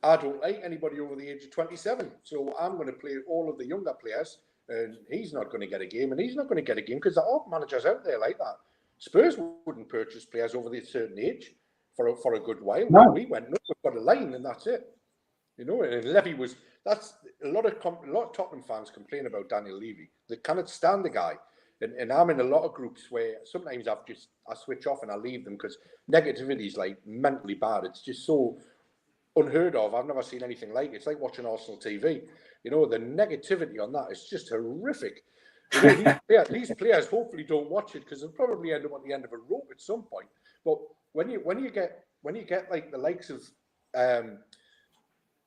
I don't like anybody over the age of 27, so I'm going to play all of the younger players, and he's not going to get a game, and he's not going to get a game because there are managers out there like that. Spurs wouldn't purchase players over the certain age for a good while. No. We went, no, we've got a line, and that's it. You know, and Levy was. That's a lot of Tottenham fans complain about Daniel Levy. They cannot stand the guy. And I'm in a lot of groups where sometimes I switch off and I leave them because negativity is like mentally bad. It's just so unheard of. I've never seen anything like it. It's like watching Arsenal TV. You know, the negativity on that is just horrific. You know, these players hopefully don't watch it because they'll probably end up at the end of a rope at some point. But when you get like the likes of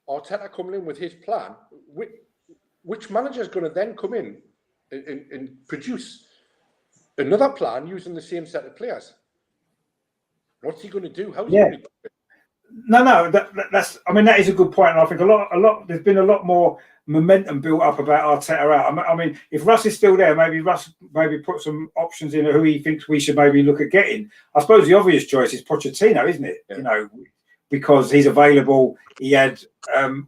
Arteta coming in with his plan, which manager is going to then come in and produce another plan using the same set of players? What's he going to do? How's he going to do it? No, that's. I mean, that is a good point, and I think a lot. There's been a lot more momentum built up about Arteta out. I mean, if Russ is still there, maybe Russ put some options in who he thinks we should maybe look at getting. I suppose the obvious choice is Pochettino, isn't it? Yeah. You know, because he's available. He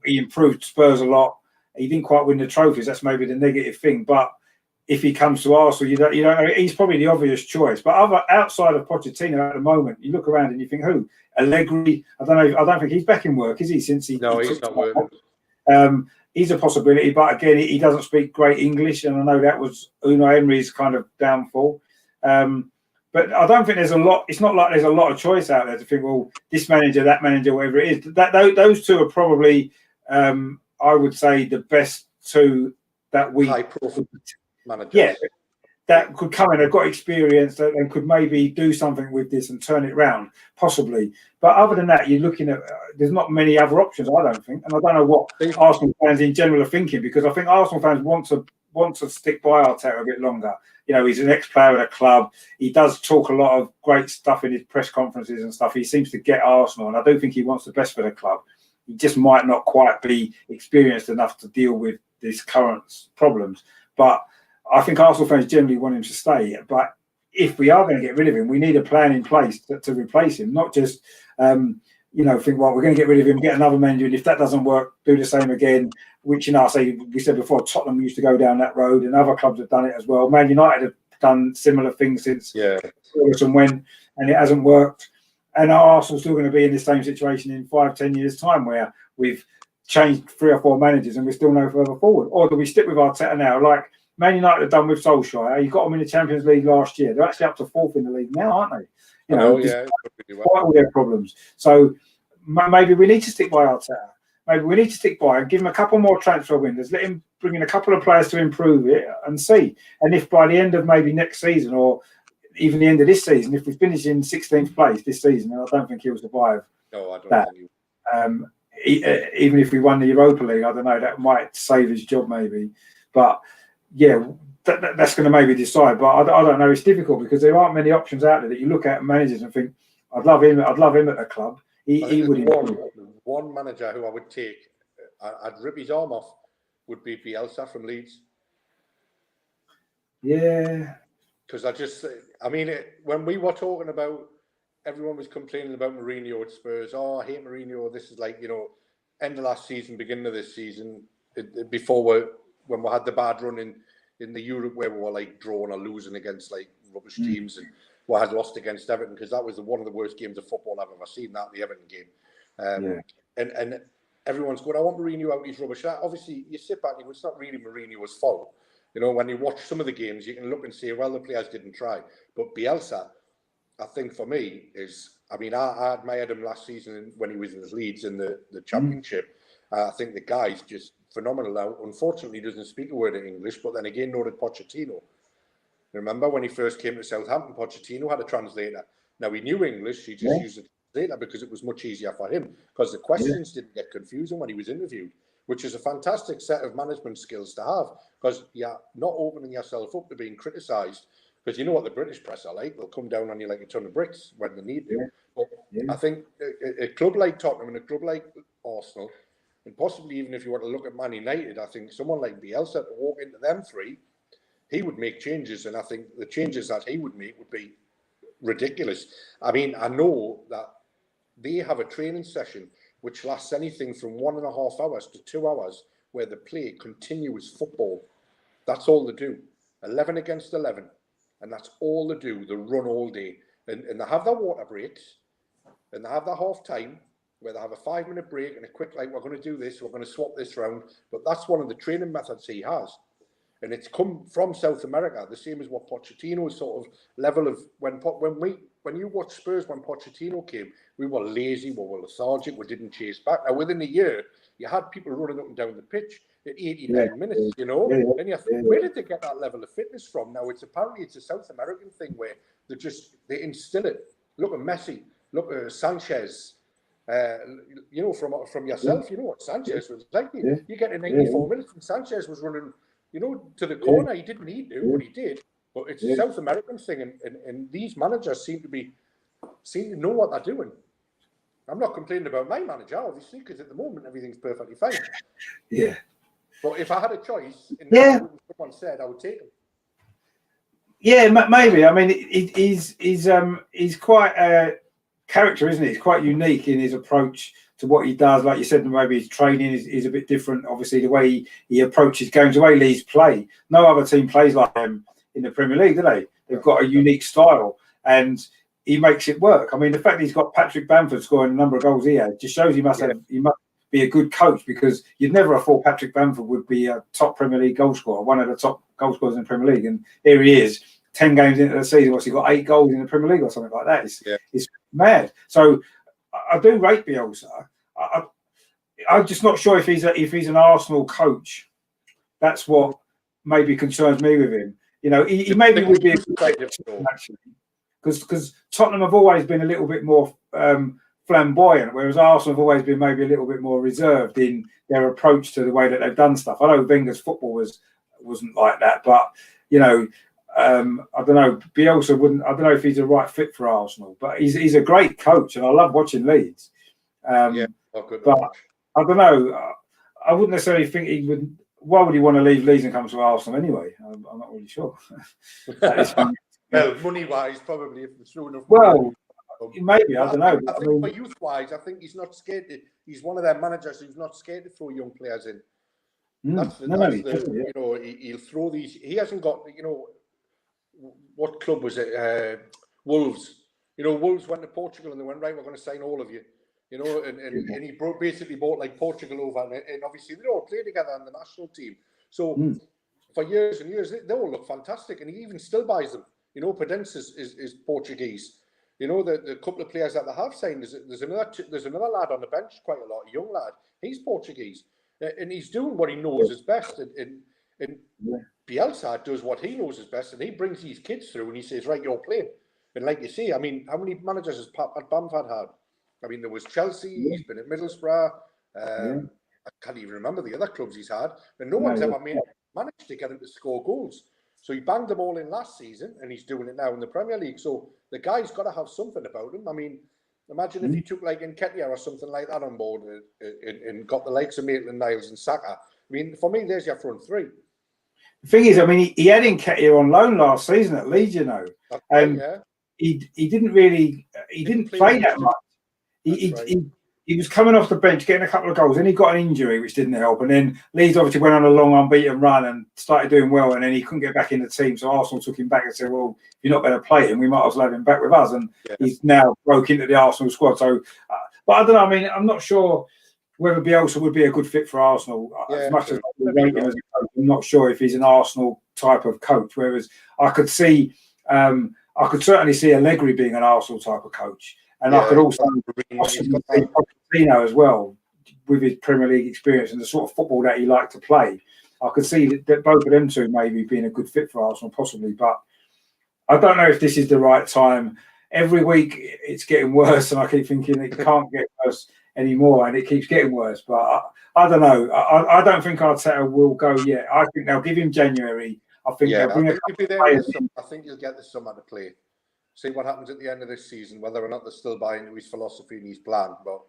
improved Spurs a lot. He didn't quite win the trophies. That's maybe the negative thing, but if he comes to Arsenal, you don't know, he's probably the obvious choice. But outside of Pochettino at the moment, you look around and you think, who? Allegri? I don't know. I don't think he's back in work, is he? He's not working. He's a possibility, but again, he doesn't speak great English, and I know that was Unai Emery's kind of downfall. But I don't think there's a lot. It's not like there's a lot of choice out there to think, well, this manager, that manager, whatever it is. Those two are probably, I would say, the best two that we. High profile managers. Yeah, that could come in, have got experience, and could maybe do something with this and turn it round, possibly. But other than that, you're looking at there's not many other options, I don't think, and I don't know what Arsenal fans in general are thinking, because I think Arsenal fans want to stick by Arteta a bit longer. You know, he's an ex-player at a club. He does talk a lot of great stuff in his press conferences and stuff. He seems to get Arsenal, and I do think he wants the best for the club. He just might not quite be experienced enough to deal with these current problems. But I think Arsenal fans generally want him to stay. But if we are going to get rid of him, we need a plan in place to replace him, not just, think, well, we're going to get rid of him, get another manager, and if that doesn't work, do the same again, which, we said before, Tottenham used to go down that road, and other clubs have done it as well. Man United have done similar things since Ferguson went, and it hasn't worked. And Arsenal's still going to be in the same situation in 5-10 years' time, where we've changed 3 or 4 managers and we're still no further forward. Or do we stick with Arteta now, like Man United have done with Solskjaer? You got them in the Champions League last year. They're actually up to 4th in the league now, aren't they? Despite all their problems. So maybe we need to stick by Arteta. Maybe we need to stick by and give him a couple more transfer windows. Let him bring in a couple of players to improve it and see. And if by the end of maybe next season, or even the end of this season, if we finish in 16th place this season, I don't think he'll survive. No, I don't that. Think even if we won the Europa League, I don't know, that might save his job maybe. But yeah, that's going to maybe decide. But I don't know. It's difficult because there aren't many options out there that you look at managers and think, I'd love him at the club. He would improve. One manager who I would take, I'd rip his arm off, would be Bielsa from Leeds. Yeah. Because when we were talking about, everyone was complaining about Mourinho at Spurs. Oh, I hate Mourinho. This is like, end of last season, beginning of this season, when we had the bad run in the Europe where we were like drawing or losing against like rubbish teams, and we had lost against Everton, because that was one of the worst games of football I've ever seen, the Everton game. And everyone's going, I want Mourinho out, he's rubbish. Obviously, you sit back and it's not really Mourinho's fault. When you watch some of the games, you can look and say, well, the players didn't try. But Bielsa, I think for me, is I mean, I admired him last season when he was with Leeds in the Championship. I think the guy's just phenomenal. Now, unfortunately, he doesn't speak a word of English, but then again, nor did Pochettino. Remember when he first came to Southampton, Pochettino had a translator. Now, he knew English, he just used a translator because it was much easier for him, because the questions didn't get confusing when he was interviewed, which is a fantastic set of management skills to have, because you're not opening yourself up to being criticised, because you know what the British press are like. They'll come down on you like a ton of bricks when they need to. But I think a club like Tottenham and a club like Arsenal, and possibly even if you want to look at Man United, I think someone like Bielsa to walk into them three, he would make changes, and I think the changes that he would make would be ridiculous. I mean, I know that they have a training session which lasts anything from 1.5 hours to 2 hours, where they play continuous football. That's all they do. 11 against 11. And that's all they do. They run all day. And they have their water breaks, and they have their half time, where they have a 5-minute break and a quick, like, we're going to do this, we're going to swap this round. But that's one of the training methods he has. And it's come from South America, the same as what Pochettino's sort of level of when you watch Spurs when Pochettino came, we were lazy, we were lethargic, we didn't chase back. Now within a year, you had people running up and down the pitch at 89 minutes, you know, and you think, where did they get that level of fitness from? Now it's apparently a South American thing where they instill it. Look at Messi, look at Sanchez. You know, from yourself, you know what Sanchez was like. You get to 94 minutes, and Sanchez was running, you know, to the corner. He didn't need to, but he did. But it's a South American thing, and these managers seem to know what they're doing. I'm not complaining about my manager, obviously, because at the moment everything's perfectly fine. Yeah. But if I had a choice, someone said, I would take him. Yeah, maybe. I mean, he's quite a character, isn't he? He's quite unique in his approach to what he does. Like you said, maybe his training is a bit different. Obviously, the way he approaches games, the way Leeds play. No other team plays like them in the Premier League, do they? They've got a unique style, and he makes it work. I mean, the fact that he's got Patrick Bamford scoring a number of goals he had just shows he must be a good coach, because you'd never have thought Patrick Bamford would be a top Premier League goal scorer, one of the top goal scorers in the Premier League. And here he is, 10 games into the season, what's he got, 8 goals in the Premier League or something like that. It's mad. So I do rate Bielsa. I'm just not sure if he's an Arsenal coach. That's what maybe concerns me with him. You know, he maybe would be a good coach, actually, because Tottenham have always been a little bit more flamboyant, whereas Arsenal have always been maybe a little bit more reserved in their approach to the way that they've done stuff. I know Wenger's football wasn't like that, but you know, I don't know. Bielsa wouldn't. I don't know if he's the right fit for Arsenal, but he's a great coach, and I love watching Leeds. But I don't know. I wouldn't necessarily think he would. Why would he want to leave Leeds and come to Arsenal anyway? I'm not really sure. Well, money-wise, probably if it's true enough. Well, maybe, I don't know. I think for youth-wise, I think he's not scared. He's one of their managers who's not scared to throw young players in. You know, he'll throw these. He hasn't got, you know, what club was it? Wolves. You know, Wolves went to Portugal and they went, right, we're going to sign all of you. You know, and he basically bought like Portugal over, and obviously they all play together on the national team. So for years and years, they all look fantastic, and he even still buys them. You know, Pedence is Portuguese. You know, the couple of players that they have signed, there's another lad on the bench, quite a lot, a young lad. He's Portuguese, and he's doing what he knows is best. And Bielsa does what he knows is best, and he brings these kids through, and he says, right, you're playing. And like you say, I mean, how many managers has Bamford had? I mean, there was Chelsea, he's been at Middlesbrough. I can't even remember the other clubs he's had. And no one's ever managed to get him to score goals. So he banged them all in last season, and he's doing it now in the Premier League. So the guy's got to have something about him. I mean, imagine if he took like Nketiah or something like that on board and got the likes of Maitland-Niles and Saka. I mean, for me, there's your front three. The thing is, I mean, he had Nketiah on loan last season at Leeds, you know. And he didn't play that much. He was coming off the bench, getting a couple of goals, and he got an injury, which didn't help. And then Leeds obviously went on a long unbeaten run and started doing well, and then he couldn't get back in the team. So Arsenal took him back and said, well, if you're not going to play him, we might as well have him back with us. And he's now broke into the Arsenal squad. So, but I don't know. I mean, I'm not sure whether Bielsa would be a good fit for Arsenal. As much as I rate him as a coach, I'm not sure if he's an Arsenal type of coach. Whereas I could certainly see Allegri being an Arsenal type of coach. And I could also possibly see Pochettino as well, with his Premier League experience and the sort of football that he liked to play. I could see that both of them two maybe being a good fit for Arsenal, possibly. But I don't know if this is the right time. Every week it's getting worse, and I keep thinking it can't get worse anymore, and it keeps getting worse. But I don't know. I don't think Arteta will go yet. I think they'll give him January. I think they'll bring I think he'll get the summer to play. See what happens at the end of this season, whether or not they're still buying into his philosophy and his plan. But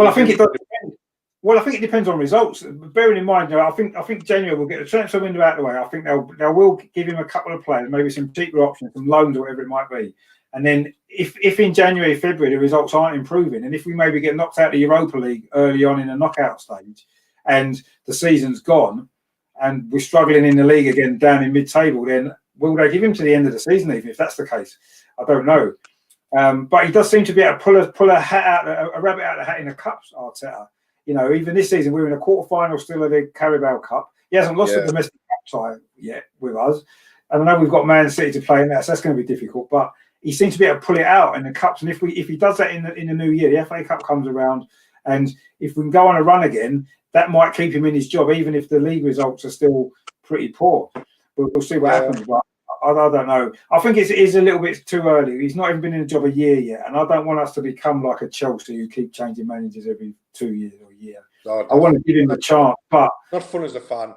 I think it does depend. Well, I think it depends on results. Bearing in mind, I think January will get the transfer window out of the way. I think they will give him a couple of players, maybe some cheaper options, some loans or whatever it might be. And then if in January, February the results aren't improving, and if we maybe get knocked out of the Europa League early on in the knockout stage, and the season's gone, and we're struggling in the league again down in mid-table, then will they give him to the end of the season? Even if that's the case, I don't know. But he does seem to be able to pull a rabbit out of the hat in the cups, Arteta. Even this season, we're in a quarter-final still of the Carabao Cup. He hasn't lost the domestic cup tie yet with us. And I know we've got Man City to play in that, so that's going to be difficult. But he seems to be able to pull it out in the cups. And if he does that in the new year, the FA Cup comes around, and if we can go on a run again, that might keep him in his job, even if the league results are still pretty poor. We'll see what happens. But I don't know. I think it is a little bit too early. He's not even been in the job a year yet, and I don't want us to become like a Chelsea who keep changing managers every 2 years or a year. I want to give him a chance, but not fun as a fan.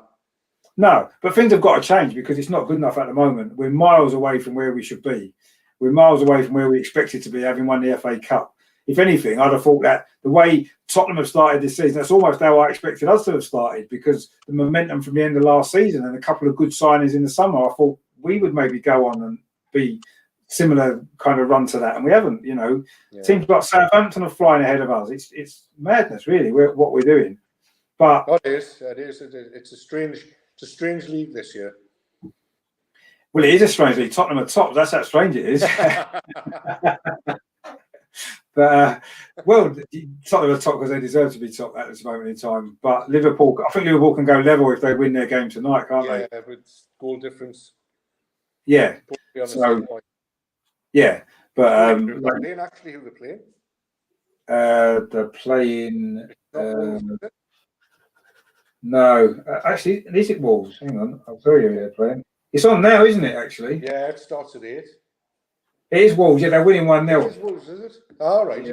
No, but things have got to change because it's not good enough at the moment. We're miles away from where we should be. We're miles away from where we expected to be, having won the FA Cup. If anything, I'd have thought that the way Tottenham have started this season, that's almost how I expected us to have started, because the momentum from the end of last season and a couple of good signings in the summer, I thought we would maybe go on and be similar kind of run to that, and we haven't. Teams like Southampton are flying ahead of us. It's madness, really, what we're doing. But it is. It's a strange league this year. Well, it is a strange league. Tottenham are top. That's how strange it is. But Tottenham are top because they deserve to be top at this moment in time. But I think Liverpool can go level if they win their game tonight, can't they? Yeah, with goal difference. Yeah. Yeah, but who they're playing? They're playing. No, actually, is it Wolves? Hang on, I'll tell you who they're playing. It's on now, isn't it? Actually, yeah, it starts at 8. It is Wolves. Yeah, they're winning 1-0. It is Wolves, is it? All right. Yeah.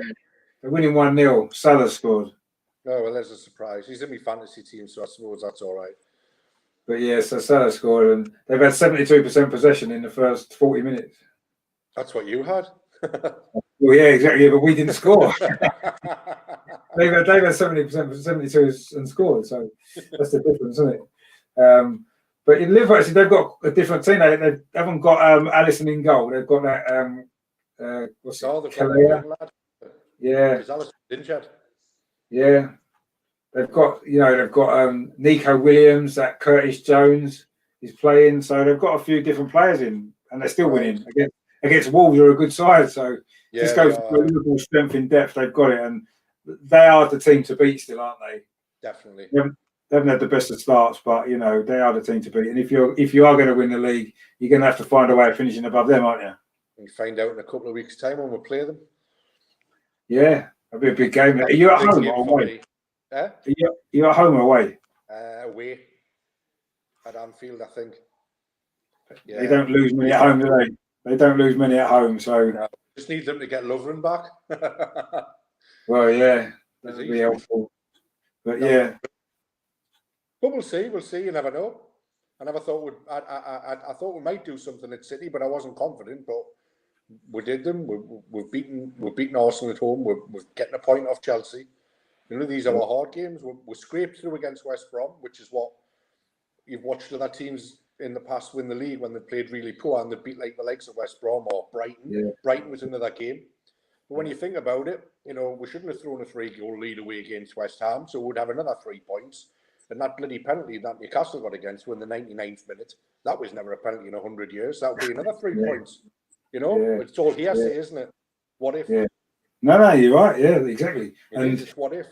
They're winning 1-0. Salah scored. Oh well, there's a surprise. He's in my fantasy team, so I suppose that's all right. But yeah, so Salah scored, and they've had 72% possession in the first 40 minutes. That's what you had. Well, yeah, exactly. Yeah, but we didn't score. they've had 70%, 72 and scored. So that's the difference, isn't it? But in Liverpool, actually, they've got a different team. They haven't got Alisson in goal. They've got that. What's it? Calais. Yeah. Yeah. They've got Nico Williams, that Curtis Jones is playing. So they've got a few different players in, and they're still winning against Wolves, who are a good side. So this goes to Liverpool's strength in depth. They've got it, and they are the team to beat still, aren't they? Definitely. They haven't had the best of starts, but they are the team to beat. And if you are going to win the league, you're going to have to find a way of finishing above them, aren't you? We find out in a couple of weeks' time when we play them. Yeah, it'll be a big game. Are you at home or away? Are you at home or away? Away at Anfield, I think. Yeah. They don't lose many at home, do they? They don't lose many at home, so no, just need them to get Lovren back. Well, yeah, that would be helpful. But yeah. But we'll see. You never know. I never thought I thought we might do something at City, but I wasn't confident. But we did them. We've beaten Arsenal at home. We're getting a point off Chelsea. These are our hard games. We scraped through against West Brom, which is what you've watched other teams in the past win the league when they played really poor and they beat like the likes of West Brom or Brighton. Yeah. Brighton was another game. But when you think about it, we shouldn't have thrown a 3-goal lead away against West Ham, so we'd have another 3 points. And that bloody penalty that Newcastle got against in the 99th minute, that was never a penalty in 100 years. That would be another 3 points. It's all hearsay, isn't it? What if? Yeah. No, you're right. Yeah, exactly. And it's what if?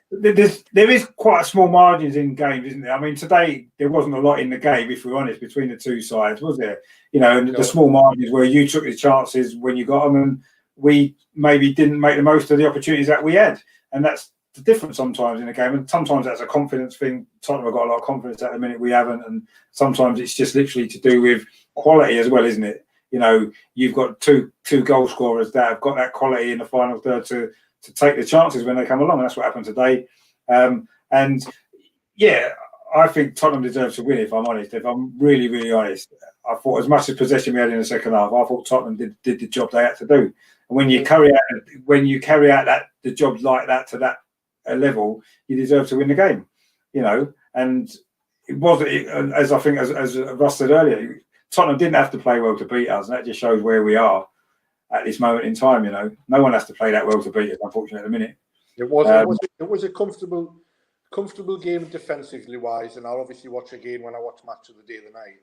There is quite small margins in games, isn't there? I mean, today there wasn't a lot in the game, if we're honest, between the two sides, was there? The small margins where you took the chances when you got them, and we maybe didn't make the most of the opportunities that we had, and that's the difference sometimes in a game. And sometimes that's a confidence thing. Tottenham have got a lot of confidence at the minute, we haven't, and sometimes it's just literally to do with quality as well, isn't it? You know, you've got two goal scorers that have got that quality in the final third to take the chances when they come along, and that's what happened today. And yeah, I think Tottenham deserves to win, if I'm honest. If I'm really, really honest, I thought as much as possession we had in the second half, I thought Tottenham did the job they had to do. And when you carry out the job like that to that level, you deserve to win the game. You know, and it wasn't, as I think as Russ said earlier, Tottenham didn't have to play well to beat us, and that just shows where we are at this moment in time. You know, no one has to play that well to beat us, unfortunately, at the minute. It was a comfortable game defensively wise, and I'll obviously watch again when I watch Match of the Day of the Night.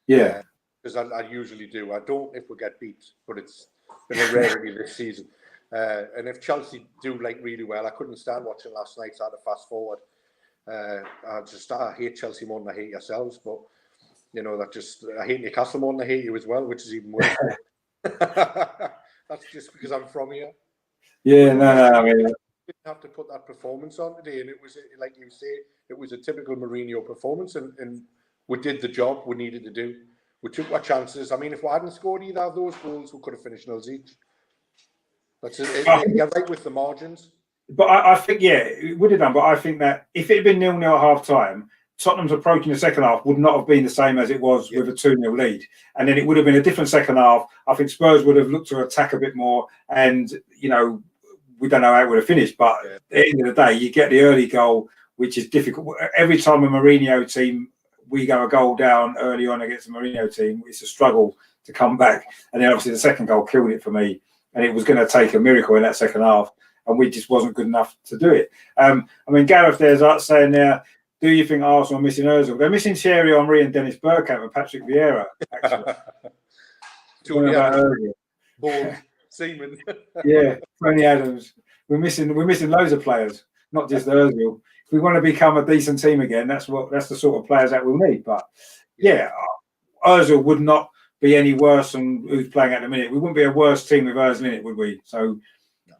Yeah, because I usually do. I don't if we get beat, but it's been a rarity this season. And if Chelsea do really well, I couldn't stand watching last night. So I had to fast forward. I hate Chelsea more than I hate yourselves, but you know I hate Newcastle more than I hate you as well, which is even worse. That's just because I'm from here. Yeah, no. I mean, didn't have to put that performance on today, and it was like you say, it was a typical Mourinho performance, and we did the job we needed to do. We took our chances. I mean, if we hadn't scored either of those goals, we could have finished 0 each. That's it. You're right with the margins. But I think, yeah, it would have done. But I think that if it had been 0-0 at half time, Tottenham's approach in the second half would not have been the same as it was with a 2-0 lead. And then it would have been a different second half. I think Spurs would have looked to attack a bit more. And, you know, we don't know how it would have finished. But at the end of the day, you get the early goal, which is difficult. Every time a Mourinho team, we go a goal down early on against a Mourinho team, it's a struggle to come back. And then obviously the second goal killed it for me. And it was going to take a miracle in that second half. And we just wasn't good enough to do it. I mean, Gareth there's saying there, do you think Arsenal are missing Ozil? They're missing Thierry Henry and Dennis Bergkamp and Patrick Vieira, actually. Bold, Seaman. Yeah, Tony Adams. We're missing loads of players, not just Ozil. If we want to become a decent team again, that's the sort of players that we'll need. But yeah, Ozil would not be any worse than who's playing at the minute. We wouldn't be a worse team with Ozil in it, would we? So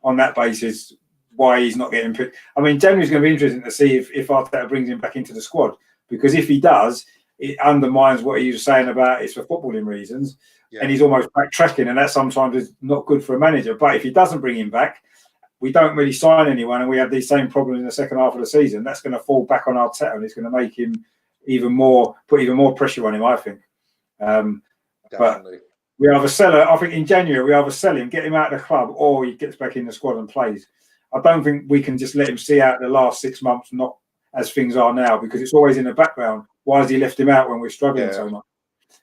on that basis, why he's not getting picked. I mean, January's going to be interesting to see if Arteta brings him back into the squad, because if he does, it undermines what he was saying about it's for footballing reasons, and he's almost backtracking, and that sometimes is not good for a manager. But if he doesn't bring him back, we don't really sign anyone, and we have these same problems in the second half of the season. That's going to fall back on Arteta, and it's going to make him put even more pressure on him, I think. But we either sell I think in January we either sell him, get him out of the club, or he gets back in the squad and plays. I don't think we can just let him see out the last 6 months, not as things are now, because it's always in the background. Why has he left him out when we're struggling so much?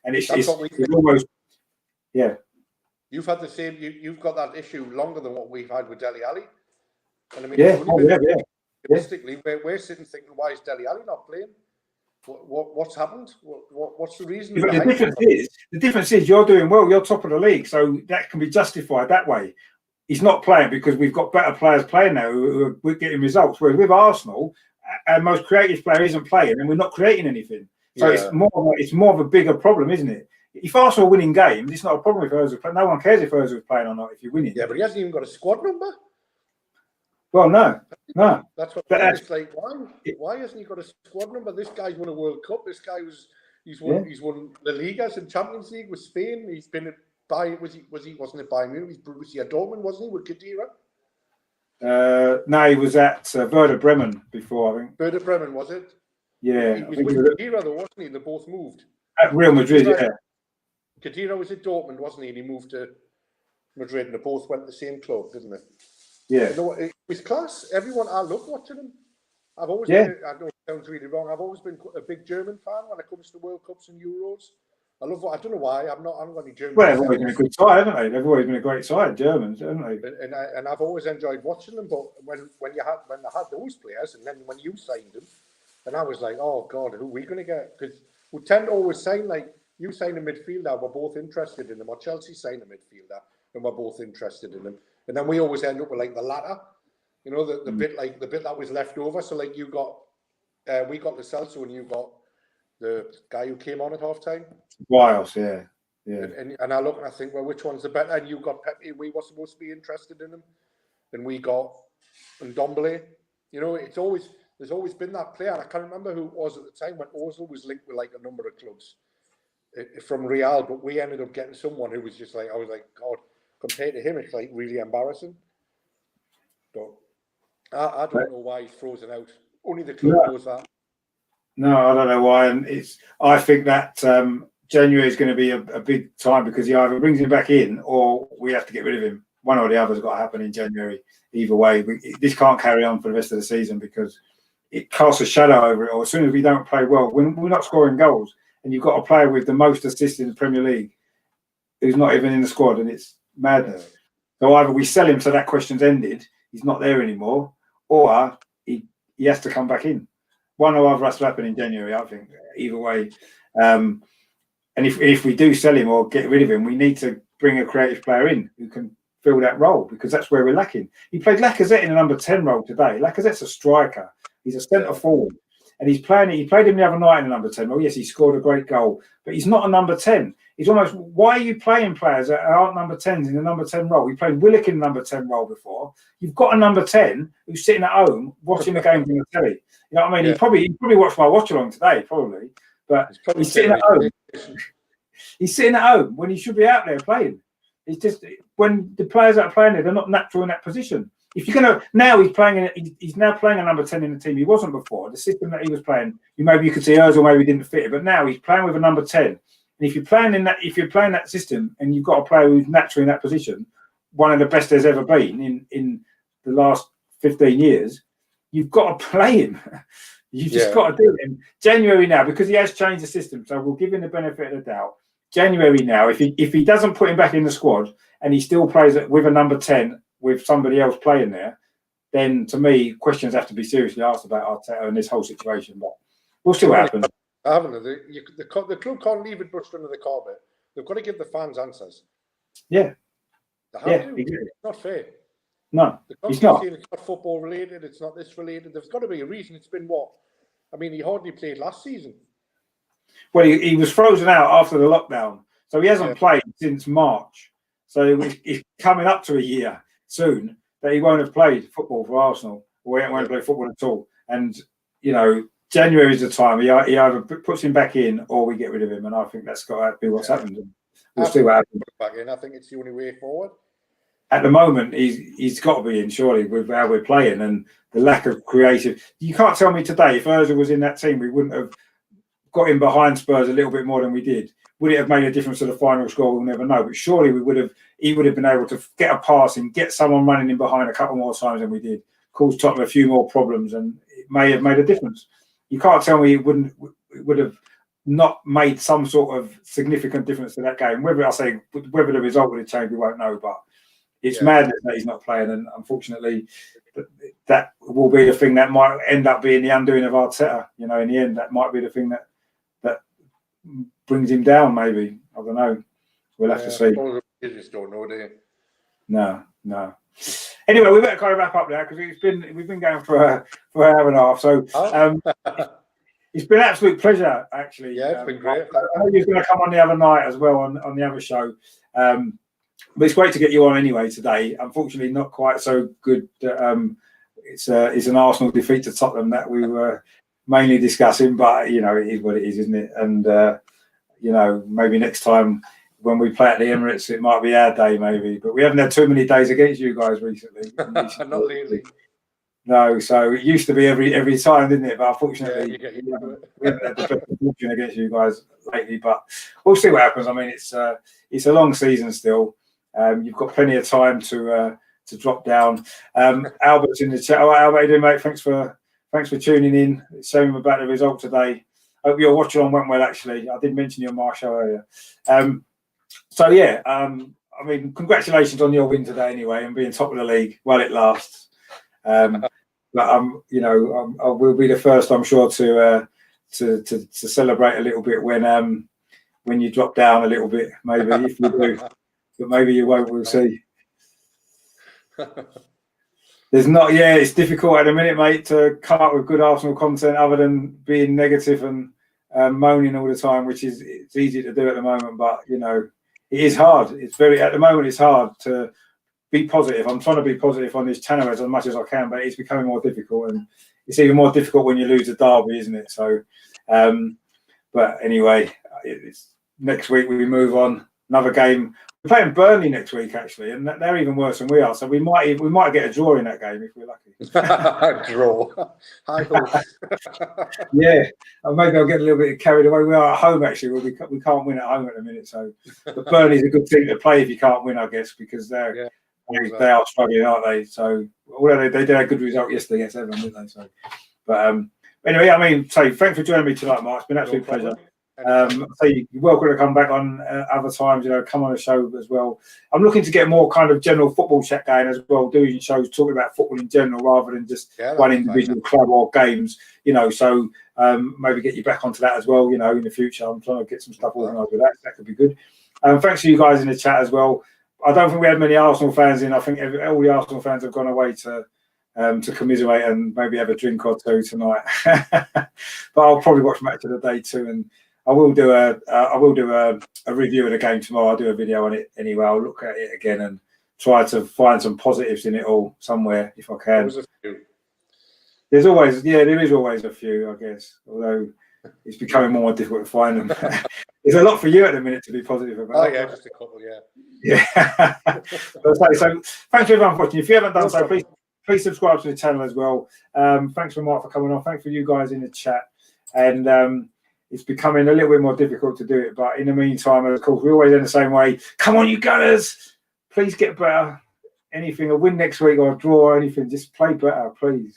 And it's almost, yeah. You've had the same. You've got that issue longer than what we've had with Dele Alli. And I mean, realistically, we're sitting thinking, why is Dele Alli not playing? What's happened? What's the reason? But the difference is you're doing well. You're top of the league, so that can be justified that way. He's not playing because we've got better players playing now who are getting results. Whereas with Arsenal, our most creative player isn't playing, and we're not creating anything. So it's more of a bigger problem, isn't it? If Arsenal are winning games, it's not a problem if Ozil playing. No one cares if Ozil is playing or not if you're winning. Yeah, but he hasn't even got a squad number. Well, no. That's what it's like. Why hasn't he got a squad number? This guy's won a World Cup. This guy he's won the Ligas and Champions League with Spain. He's been at wasn't it Bayern Munich? Was he at Dortmund, wasn't he, with Khedira? No, he was at Werder Bremen before, I think. Werder Bremen, was it? Yeah. He was with Khedira though, wasn't he? They both moved. At Real Madrid, Khedira was at Dortmund, wasn't he? And he moved to Madrid, and they both went to the same club, didn't they? Yeah. You know, it was class. I love watching him. I've always been, I know it sounds really wrong, I've always been a big German fan when it comes to World Cups and Euros. I don't know why. I haven't got any German. Well, they've always been a good side, haven't they? They've always been a great side, Germans, haven't they? And I've always enjoyed watching them. But when they had those players, and then when you signed them, and I was like, oh God, who are we going to get? Because we tend to always sign, like, you sign a midfielder, we're both interested in them, or Chelsea sign a midfielder, and we're both interested in them. And then we always end up with like the latter, you know, the bit that was left over. So like we got Lo Celso, and you got the guy who came on at half time. Wiles, yeah. Yeah. And I look and I think, well, which one's the better? And you got Pepe, we were supposed to be interested in him, and we got Ndombele. You know, there's always been that player. I can't remember who it was at the time when Ozil was linked with like a number of clubs from Real, but we ended up getting someone who was just like, I was like, God, compared to him, it's like really embarrassing. But I don't know why he's frozen out. Only the club knows that. No, I don't know why, and I think that January is going to be a big time because he either brings him back in or we have to get rid of him. One or the other's got to happen in January. Either way, this can't carry on for the rest of the season because it casts a shadow over it. Or as soon as we don't play well, when we're not scoring goals, and you've got a player with the most assists in the Premier League who's not even in the squad, and it's madness. So either we sell him so that question's ended, he's not there anymore, or he has to come back in. One or other has to happen in January, I think. Either way, and if we do sell him or get rid of him, we need to bring a creative player in who can fill that role because that's where we're lacking. He played Lacazette in a number 10 role today. Lacazette's a striker. He's a centre forward, and he's playing. He played him the other night in a number 10 role. Yes, he scored a great goal, but he's not a number 10. He's almost. Why are you playing players that aren't number 10s in the number 10 role? We played Willock in the number 10 role before. You've got a number 10 who's sitting at home watching the game from the telly. You know what I mean? Yeah. He probably watched my watch along today, probably, but he's sitting at home. He's sitting at home when he should be out there playing. It's just when the players that are playing there, they're not natural in that position. If you're gonna now, he's now playing a number 10 in the team. He wasn't before. The system that he was playing, maybe you could see Ozil maybe didn't fit it, but now he's playing with a number 10. And if you're playing that system, and you've got a player who's naturally in that position, one of the best there's ever been in the last 15 years, you've got to play him. You've just got to do it in January now because he has changed the system. So we'll give him the benefit of the doubt. January now, if he doesn't put him back in the squad and he still plays with a number 10 with somebody else playing there, then to me, questions have to be seriously asked about Arteta and this whole situation. But we'll see what happens. The club can't leave it brushed under the carpet. They've got to give the fans answers. Yeah. They have to. Exactly. It's not fair. No, it's not. It's not football related. It's not this related. There's got to be a reason. It's been what? I mean, he hardly played last season. Well, he was frozen out after the lockdown, so he hasn't played since March. So it's coming up to a year soon that he won't have played football for Arsenal, or he won't play football at all. And January is the time he either puts him back in or we get rid of him. And I think that's got to be what's happened. We'll see what happens. Back in, I think it's the only way forward. At the moment, he's got to be in, surely, with how we're playing and the lack of creative. You can't tell me today if Ozil was in that team, we wouldn't have got him behind Spurs a little bit more than we did. Would it have made a difference to the final score? We'll never know. But surely he would have been able to get a pass and get someone running in behind a couple more times than we did. Cause Tottenham a few more problems, and it may have made a difference. You can't tell me it would have not made some sort of significant difference to that game. Whether the result would have changed, we won't know. But it's madness that he's not playing, and unfortunately, that will be the thing that might end up being the undoing of Arteta. In the end, that might be the thing that brings him down. Maybe, I don't know. We'll have to see. You just don't know, do you? No. Anyway, we better kind of wrap up now because we've been going for an hour and a half. So it's been an absolute pleasure, actually. Yeah, it's been great. I know you were going to come on the other night as well on the other show. But it's great to get you on anyway today. Unfortunately, not quite so good. It's an Arsenal defeat to Tottenham that we were mainly discussing, but it is what it is, isn't it? And maybe next time when we play at the Emirates, it might be our day, maybe. But we haven't had too many days against you guys recently. Not lately. No, so it used to be every time, didn't it? But unfortunately, we haven't had the best fortune against you guys lately. But we'll see what happens. I mean, it's a long season still. You've got plenty of time to drop down. Albert's in the chat. Oh, Albert, how you doing, mate? Thanks for tuning in. Shame about the result today. Hope your watch along went well. Actually, I did mention you on my show earlier. I mean, congratulations on your win today, anyway, and being top of the league while it lasts. But I will be the first, I'm sure, to celebrate a little bit when you drop down a little bit. Maybe if you do. But maybe you won't. We'll see. It's difficult at the minute, mate, to come up with good Arsenal content other than being negative and moaning all the time, which is it's easy to do at the moment, but you know, it is hard. It's very at the moment. It's hard to be positive. I'm trying to be positive on this channel as much as I can, but it's becoming more difficult, and it's even more difficult when you lose a derby, isn't it? So, but anyway, it's next week we move on. Another game. We're playing Burnley next week, actually, and they're even worse than we are. So we might get a draw in that game if we're lucky. Draw. High hopes. Yeah, maybe I'll get a little bit carried away. We are at home actually. We can't win at home at the minute. So, but Burnley's a good team to play if you can't win, I guess, because they are struggling, aren't they? So, although they did a good result yesterday against Everton, didn't they? So, but anyway, I mean, so thanks for joining me tonight, Mark. It's been an absolute pleasure. So you're welcome to come back on other times, you know, come on a show as well. I'm looking to get more kind of general football chat going as well, doing shows talking about football in general rather than just one individual club or games, you know, so maybe get you back onto that as well, you know, in the future. I'm trying to get some stuff organised with that. That could be good. Thanks to you guys in the chat as well. I don't think we had many Arsenal fans in. I think all the Arsenal fans have gone away to commiserate and maybe have a drink or two tonight. But I'll probably watch Match of the Day too, and I will do a review of the game tomorrow. I'll do a video on it anyway. I'll look at it again and try to find some positives in it all somewhere if I can. There is always a few, I guess. Although it's becoming more difficult to find them. There's a lot for you at the minute to be positive about. Oh yeah, just a couple, yeah. Yeah. So thanks everyone for watching. If you haven't done so, please subscribe to the channel as well. Thanks for Mark for coming on. Thanks for you guys in the chat. And it's becoming a little bit more difficult to do it, but in the meantime, of course, we always end the same way. Come on, you Gunners! Please get better. Anything, a win next week or a draw or anything, just play better, please.